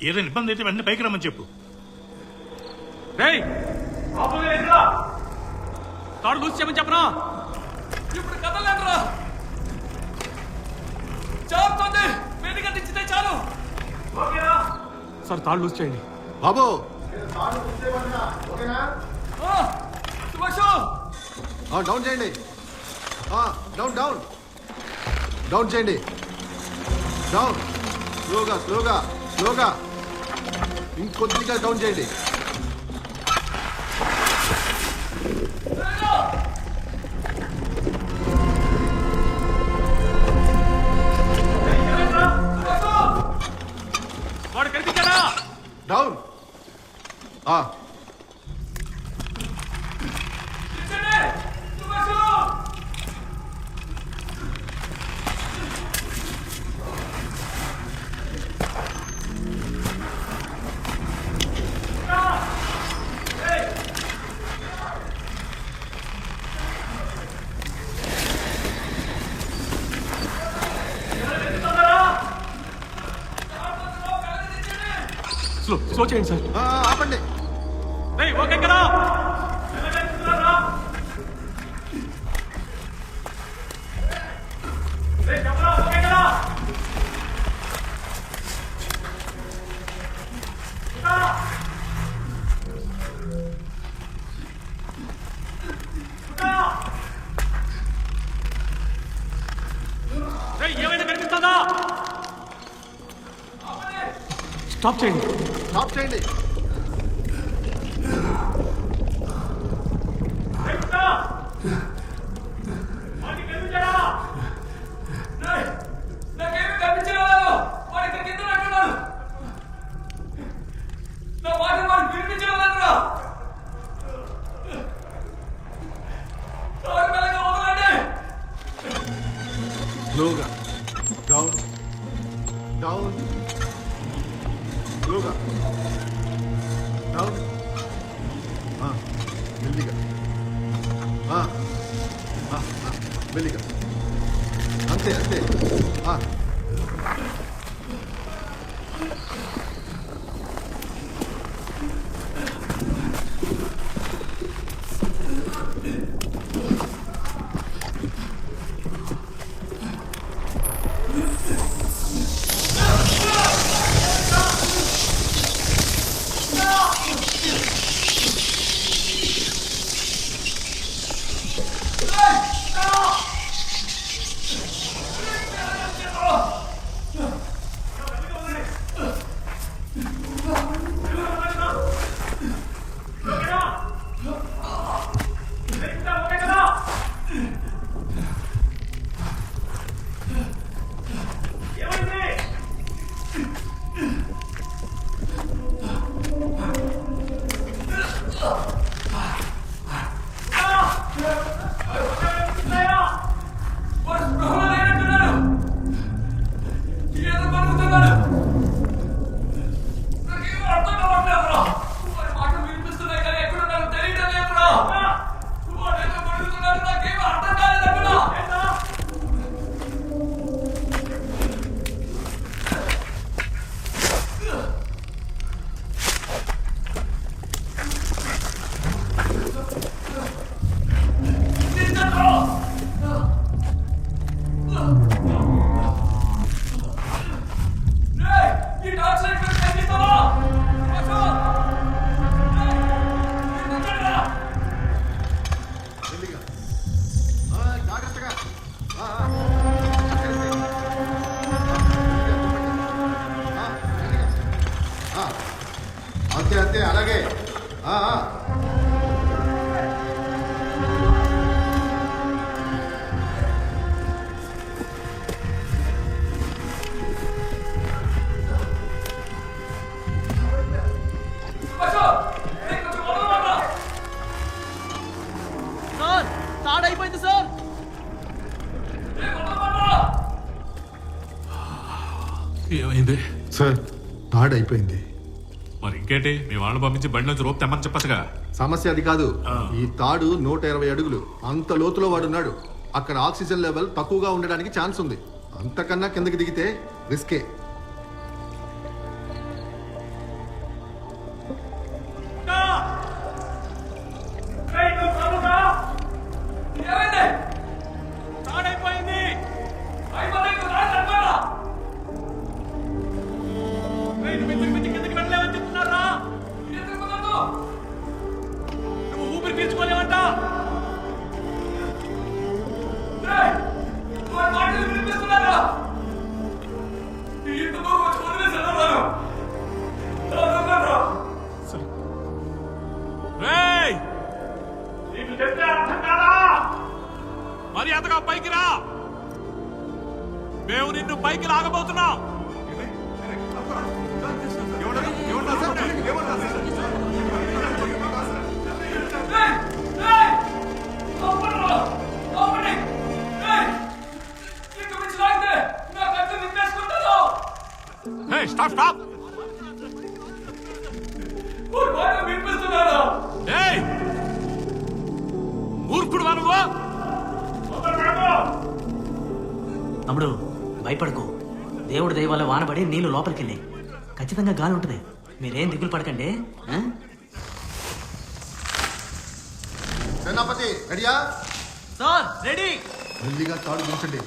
ఏదైనా ఇబ్బంది అయితే వెంటనే పైకి రమ్మని చెప్పు. తాడు లూజ్ చేయమని చెప్పనా ఇప్పుడు కదలేదురా చాలుతోంది వేదిక దించితే చాలు సార్ తాడు లూజ్ చేయండి బాబు డౌన్ చేయండి డౌన్ డౌన్ డౌన్ చేయండి డౌన్ స్లోగా స్లోగా స్లోగా ఇంకొద్దిగా డౌన్ చేయండి వాడు కనిపించాడా డౌన్ స్లో చేయండి సార్ ఆపండి ఓకే కదా ఏమైనా కనిపిస్తుందా స్టాప్ చేయండి స్టాప్ చేయండి స్లోగా డౌన్ డౌన్ స్లోగా డౌన్ మెల్లిగా మెల్లిగా అంతే అంతే అంతే అంతే అలాగే సార్ తాడైపోయింది సార్. ఏమైంది సార్ తాడు అయిపోయింది. మరి ఇంకేంటి మీ వాళ్ళని పంపించి బండి నుంచి రోప్ తెమ్మని చెప్పచ్చుగా. సమస్య అది కాదు. ఈ తాడు 120 అడుగులు అంత లోతులో వాడున్నాడు. అక్కడ ఆక్సిజన్ లెవెల్ తక్కువగా ఉండడానికి ఛాన్స్ ఉంది. అంతకన్నా కిందకి దిగితే రిస్కే. ఊపిరి పీల్చుకోలేమంట. మరి అంతగా పైకి రా, మేము నిన్ను పైకి లాగబోతున్నాం. Stop stop. మూర్ఖుడు నువ్వు. తమ్ముడు భయపడకు. దేవుడి దయ వల్ల వానబడి నీళ్లు లోపలికి వెళ్ళి ఖచ్చితంగా గాలి ఉంటుంది. మీరేం దిగులు పడకండి. సేనాపతి రెడీయా? Sir ready. మెల్లిగా తాడు దించండి.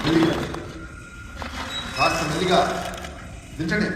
మెల్లిగా కాస్త మెల్లిగా దించండి.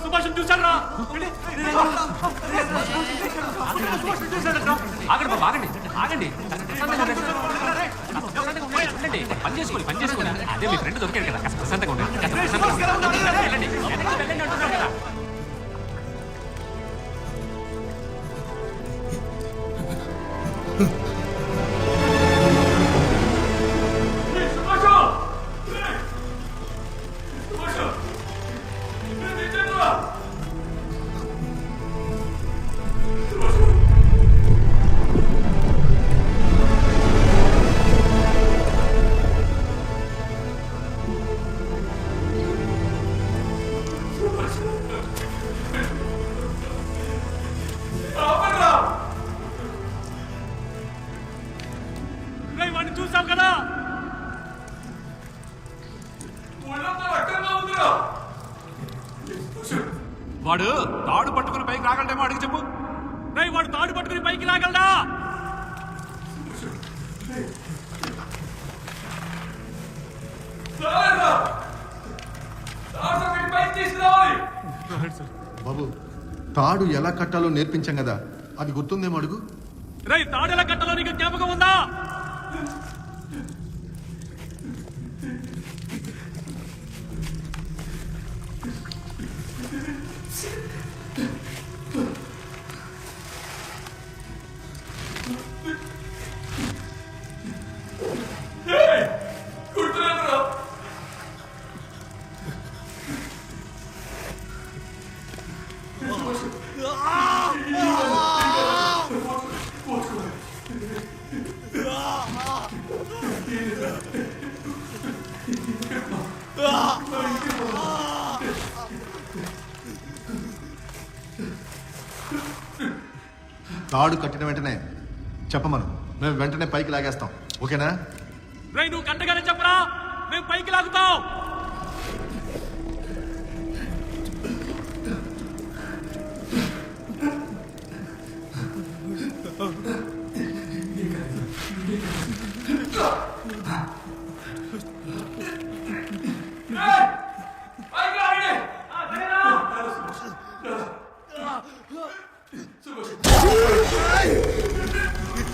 సుభాష్ చూసారా? ఆగండి బాబు, ఆగండి ఆగండి. పని చేసుకోండి, పని చేసుకోండి. అదే మీ ఫ్రెండ్ దొరికాడు కదా, కాస్త ప్రశాంతంగా ఉండండి. వెళ్ళండి వెళ్ళండి అంటున్నాను కదా. వాడిని చూసావు కదా, వాడు తాడు పట్టుకుని పైకి రాగలడేమో అడిగి చెప్పు. వాడు తాడు పట్టుకుని పైకి రాగలడా? బాబు తాడు ఎలా కట్టాలో నేర్పించాం కదా, అది గుర్తుందేమో అడుగు. తాడు ఎలా కట్టాలో నీకు జ్ఞాపకం ఉందా? తాడు కట్టిన వెంటనే చెప్పమను, మేము వెంటనే పైకి లాగేస్తాం. ఓకేనా? నువ్వు కట్టగానే చెప్పరా, మేము పైకి లాగుతాం.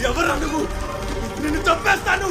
ఎవరు నువ్వు? నిన్ను చంపేస్తాను.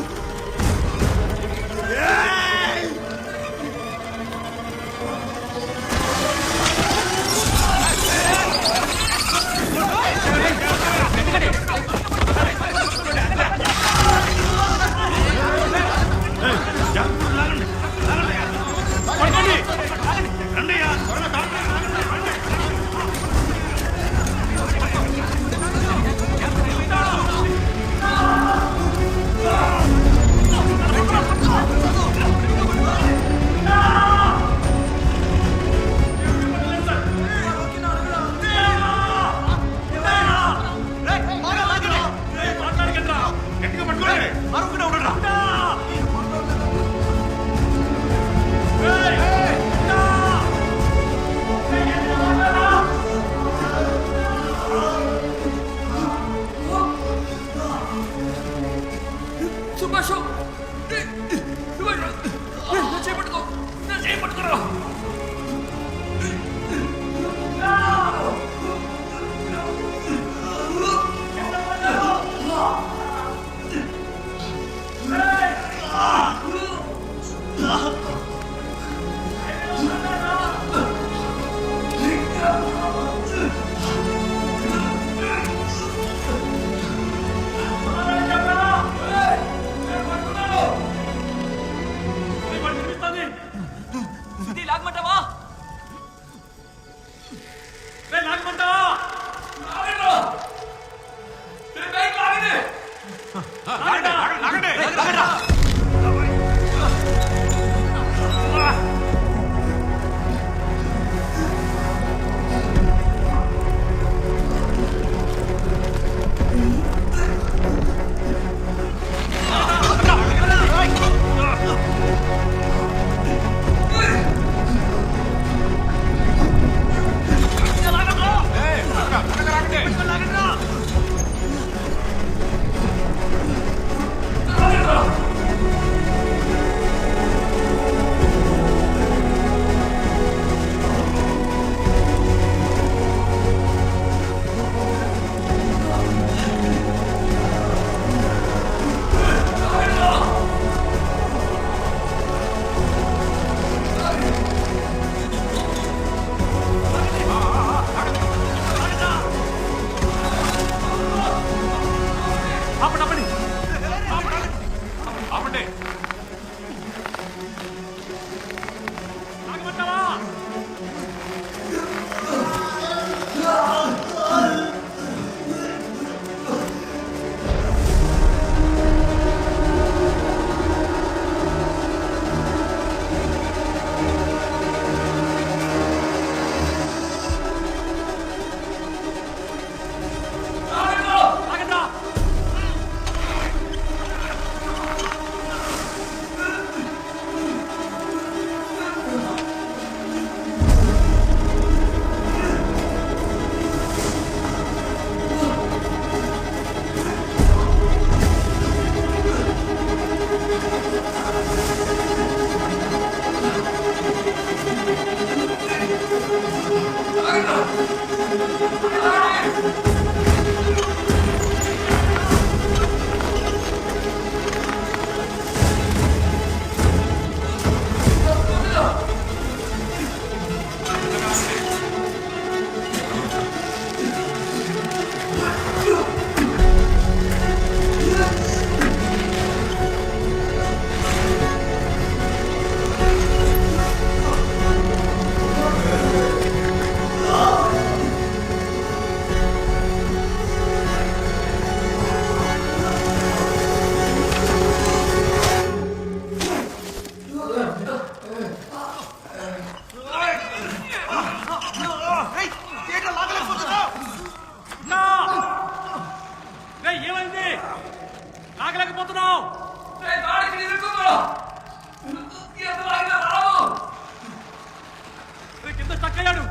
తక్కయ్యాడు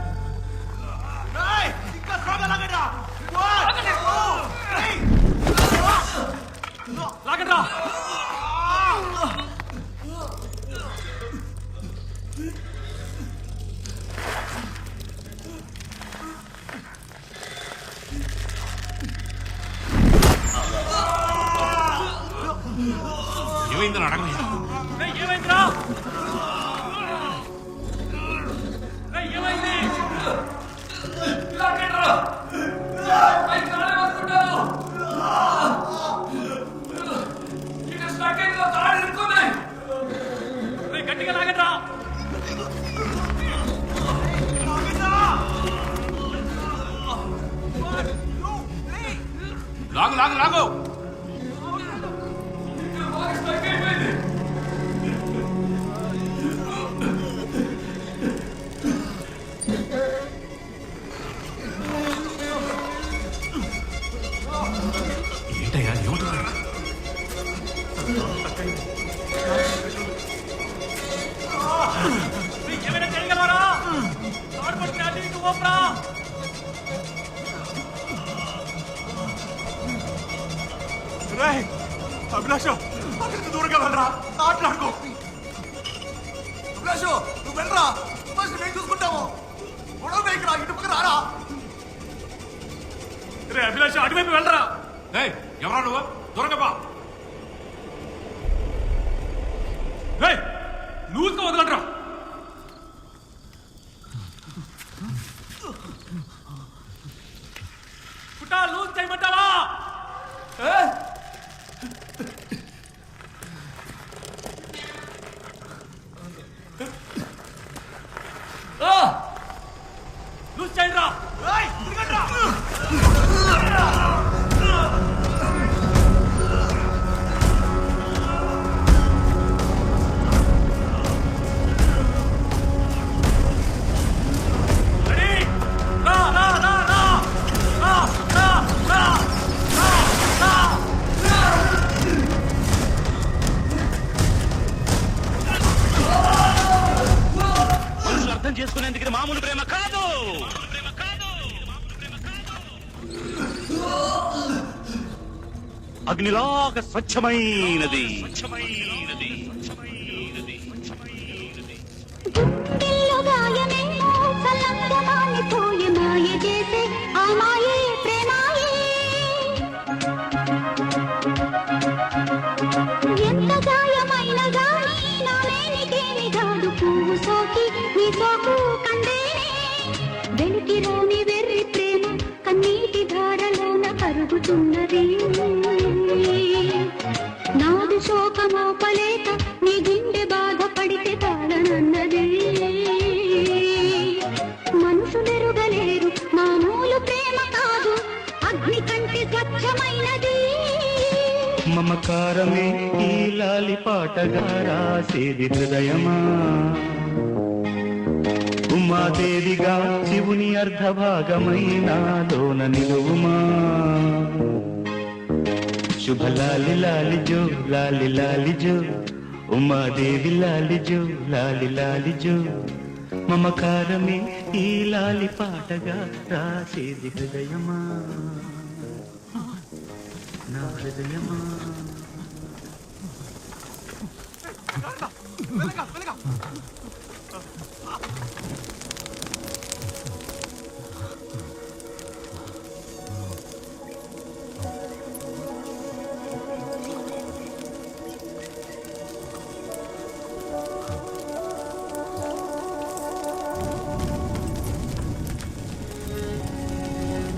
లాగడ్రా ఏమైందని అడగలేదు. ఏమైందిరా ఏమైంది గట్టిగా లాగట్రా లాగు లాగు లాగు. ఏంటయ్యా ఏమంటున్నాడు? ఏమైనా చేయగలరా ఓపరా అభిలాష్ అక్కడికి దూరంగా వెళ్ళరా, మాట్లాడుకో. అభిలాష్ నువ్వు వెళ్ళరా, ఫస్ట్ మేము చూసుకుంటాము. గొడవ వేయకురా, ఇటు పక్క రారా. రే అభిలాష్ అటువైపు వెళ్ళరా ఎవరా నువ్వు? దూరంగా బా. లూజ్గా వదలట్రా పుట్టా లూజ్ చేయమంటావా లూజ్ చేయండిరా అర్థం చేసుకునేందుకు ఇది మామూలు ప్రేమ కాదు. అగ్నిలాగా స్వచ్ఛమైనది. ఎంత గాయమైన గాని నా లేనికేమి కాదు పువ్వు సోకి నీ సోకు కందేనే వెలికి రాని వెర్రి ప్రేమ కన్నీటి ధారలోన కరుగుతున్నది నాదు శోకమోపలేక నీ గుండె బాధపడితే తాళనన్నది మనసులెరుగలేరు మామూలు ప్రేమ కాదు అగ్ని కంటే స్వచ్ఛమైనది మమకారమే ఈ లాలి పాటగా రాసేది హృదయమా ఉమాదేవిగా శివుని అర్ధభాగమైన లోన నిలువుమా శుభ లాలి లాలి జో లాలి లాలి జో ఉమాదేవి లాలి జో లాలి లాలి జో మమకారమే ఈ లాలి పాటగా రాసేది హృదయమా నా హృదయమా.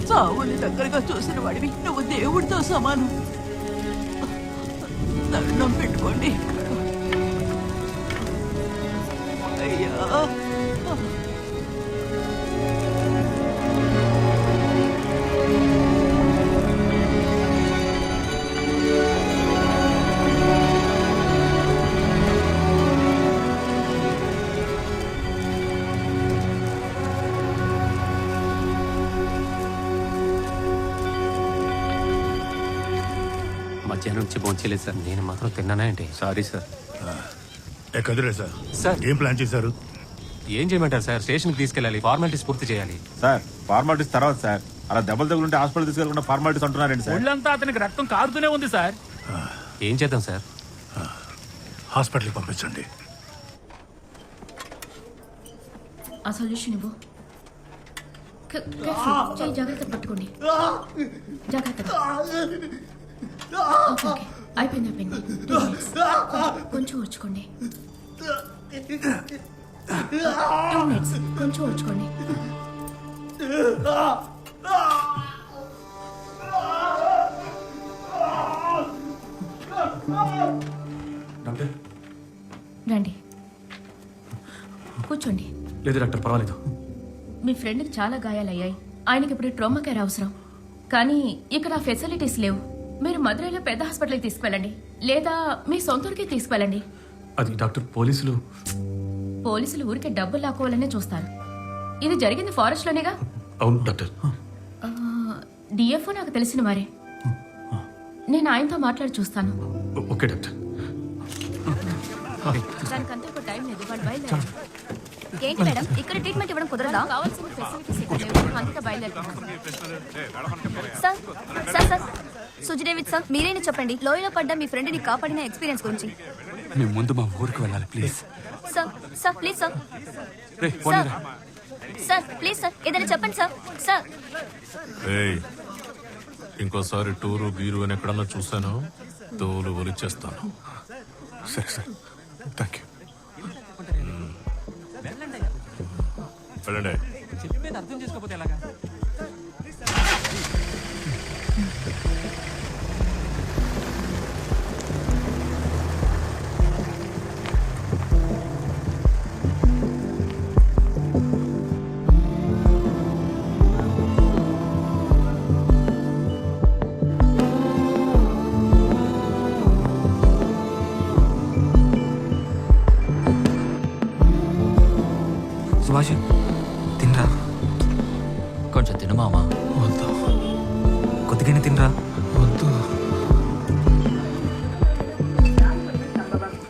చావుని దగ్గరగా చూసిన వాడివి నువ్వు దేవుడితో సమానం. దండం పెట్టుకోండి. అయ్యా మధ్యాహ్నం నుంచి భోంచలేదు సార్. నేను మాత్రం తిన్నానా ఏంటి? Sorry sir. కదిరే సార్ ఏం ప్లాన్ చేశారు? ఏం చేయమంటారు సార్? స్టేషన్కి తీసుకెళ్ళాలి, ఫార్మాలిటీస్ పూర్తి చేయాలి. సార్ ఫార్మాలిటీస్ తర్వాత సార్, అలా దెబ్బలు తగులుంటే హాస్పిటల్ తీసుకెళ్ళకుండా ఫార్మాలిటీస్ అంటున్నారండి సార్. ఒళ్ళంతా అతనికి రక్తం కారుతూనే ఉంది సార్. ఏం చేద్దాం సార్? హాస్పిటల్కి పంపించండి. ఆ సొల్యూషన్ ఇవ్వు. చేయి జాగ్రత్త పట్టుకోండి, జాగ్రత్తగా. Okay, okay. అయిపోయింది. 2 minutes. కొంచెం ఓర్చుకోండి. 2 minutes. కొంచెం ఓర్చుకోండి. డాక్టర్ రండి, కూర్చోండి. లేదు డాక్టర్, పర్వాలేదు. మీ ఫ్రెండ్కి చాలా గాయాలయ్యాయి. ఆయనకి ఇప్పుడు ట్రామా కేర్ అవసరం. కానీ ఇక్కడ ఫెసిలిటీస్ లేవు. మీరు మదురైలో పెద్ద హాస్పిటల్కి తీసుకువెళ్ళండి, లేదా మీ సొంత ఊరికి తీసుకువెళ్ళండి. అది డాక్టర్, పోలీసులు ఊరికే డబ్బులు లాక్కోవాలనే చూస్తారు. ఇది జరిగింది ఫారెస్ట్ లోనేగా. అవును డాక్టర్. డిఎఫ్ఓ నాకు తెలిసిన వారే. నేను ఆయనతో మాట్లాడి చూస్తాను. Okay doctor. దానికంతా ఇప్పుడు టైం లేదు, వాళ్ళు బయలుదేరారు. ఏంటి మేడం, ఇక్కడ ట్రీట్మెంట్ ఇవ్వడం కుదరదా? కావాల్సిన ఫెసిలిటీస్ ఇక్కడ లేవు, అందుకే బయలుదేరుతున్నాం. Sir sir sir Suji David sir, మీరైనా చెప్పండి, లోయలో పడ్డ మీ ఫ్రెండ్ని కాపాడిన ఎక్స్పీరియన్స్ గురించి. మేము ముందు మా ఊరికి వెళ్ళాలి, please. Sir sir please sir. Sir sir please sir, ఏదైనా చెప్పండి సార్. సార్ ఇంకోసారి టూరు గీరు అని ఎక్కడన్నా చూసాను, తోలు ఒలిచేస్తాను. సరే సార్, థ్యాంక్ యూ. వెళ్ళండి. చెప్పేది అర్థం చేసుకోకపోతే ఎలాగా? సుభాష్ తినరా. కొంచెం తిను మామా. వద్దు, కొద్దిగానే తినరా. వద్దు.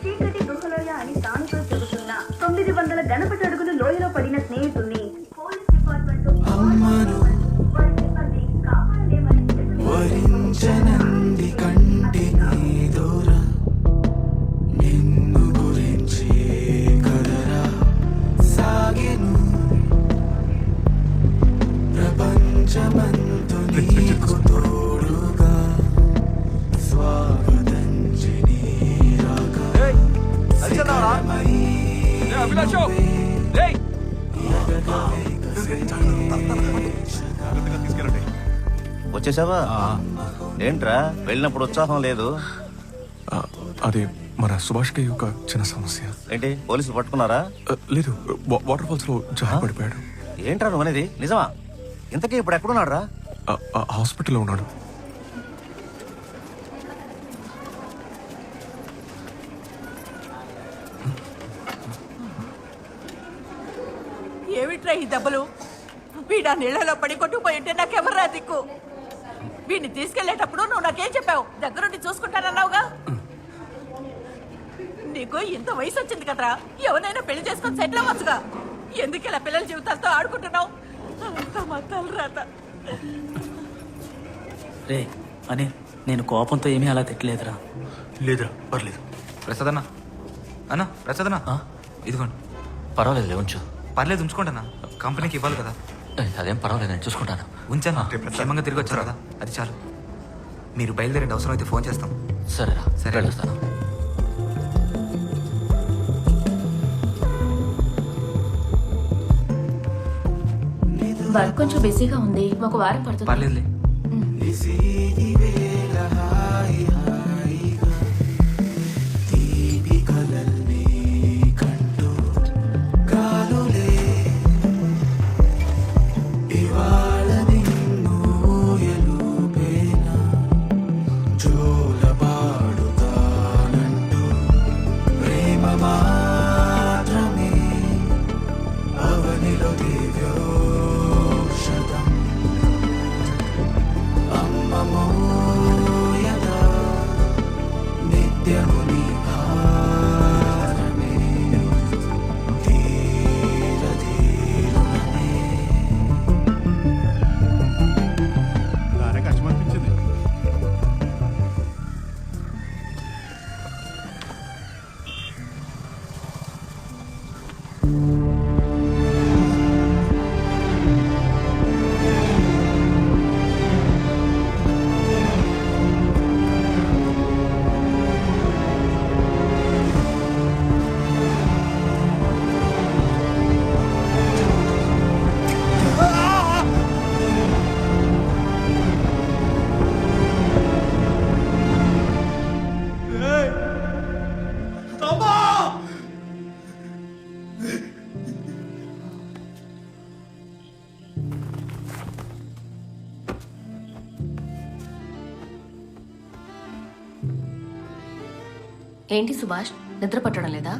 చీకటి గుహలోయ అని తానుతో చెబుతున్న 900 గణపతి అడుగులు లోయలో పడిన స్నేహితుల్ని పోలీస్ డిపార్ట్మెంట్ వారి సిబ్బంది కాపాడలేమని వరించనంది కంటి నీదోర, నిన్ను గురించి కదరా సాగెను ప్రపంచమంతు నీకు తోడుగా, స్వాగతంచి నీరాక వచ్చేసావా? ఏంట్రా వెళ్ళినప్పుడు ఉత్సాహం లేదు? అది మన సుభాష్కి ఒక చిన్న సమస్య. ఏంటి, పోలీసులు పట్టుకున్నారా? లేదు, వాటర్ ఫాల్స్ లో జారి పడిపోయాడు. ఏంట్రా నువ్వు అనేది నిజమా? ఇంతకీ ఇప్పుడు ఎక్కడున్నాడు రా? హాస్పిటల్లో ఉన్నాడు. ఏమిట్రా ఈ దెబ్బలు? వీడా నీళ్ళలో పడి కొట్టుకుపోయింటే నాకెవర్రా దిక్కు? వీడిని తీసుకెళ్లేటప్పుడు నువ్వు నాకేం చెప్పావు? దగ్గరుండి చూసుకుంటానన్నావుగా. నీకు ఇంత వయసు వచ్చింది కదరా, ఎవరైనా పెళ్లి చేసుకొని సెటిల్ అవ్వచ్చుగా. ఎందుకు ఇలా పిల్లల జీవితాలతో ఆడుకుంటున్నావు? మా తలరాత. రే అని నేను కోపంతో ఏమీ అలా తిట్టలేదురా. లేదురా, పర్లేదు. ప్రసాద్ అన్న, అన్న ప్రసాద్ అన్న, ఇదిగోండి. పర్వాలేదు, ఉంచు. పర్లేదు, ఉంచుకోండి అన్న, కంపెనీకి ఇవ్వాలి కదా. అదేం పర్వాలేదు, నేను చూసుకుంటాను. ఉంచాను, క్షేమంగా తిరిగి వచ్చారు కదా, అది చాలు. మీరు బయలుదేరండి, అవసరం అయితే ఫోన్ చేస్తాం. సరేరా, సరే వెళ్ళొస్తాను. వర్క్ కొంచెం బిజీగా ఉంది, ఒక వారం పడుతుంది. పర్లేదులే. ఏంటి సుభాష్, నిద్ర పట్టడం లేదా?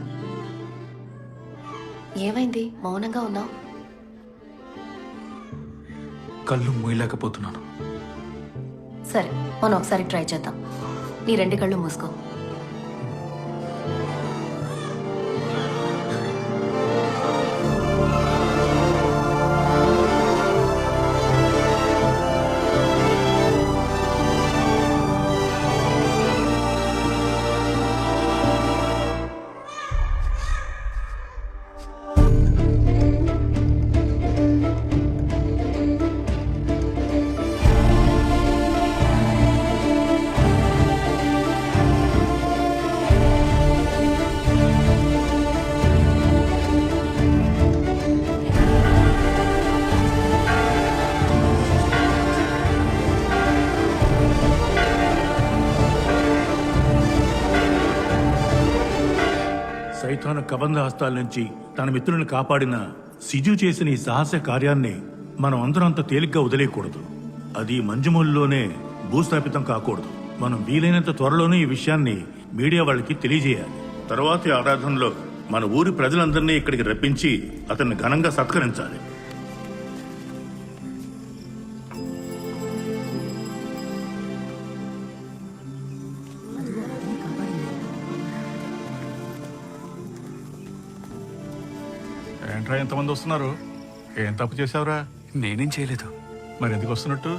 ఏమైంది మౌనంగా ఉన్నావు? కళ్ళు మూయలేకపోతున్నాను. సరే, మనం ఒకసారి ట్రై చేద్దాం. నీ 2 కళ్ళు మూసుకో. సైతాను కబంధ హస్తాల నుంచి తన మిత్రులను కాపాడిన సిజు చేసిన ఈ సాహస కార్యాన్ని మనం అందరం అంత తేలిగ్గా వదిలేయకూడదు. అది మంజుమూలలోనే భూస్థాపితం కాకూడదు. మనం వీలైనంత త్వరలోనే ఈ విషయాన్ని మీడియా వాళ్ళకి తెలియజేయాలి. తర్వాతి ఆరాధనలో మన ఊరి ప్రజలందరినీ ఇక్కడికి రప్పించి అతన్ని ఘనంగా సత్కరించాలి. ఏంట్రా ఎంతమంది వస్తున్నారు? ఏం తప్పు చేసావురా? నేనేం చేయలేదు. మరి ఎందుకు వస్తున్నట్టు?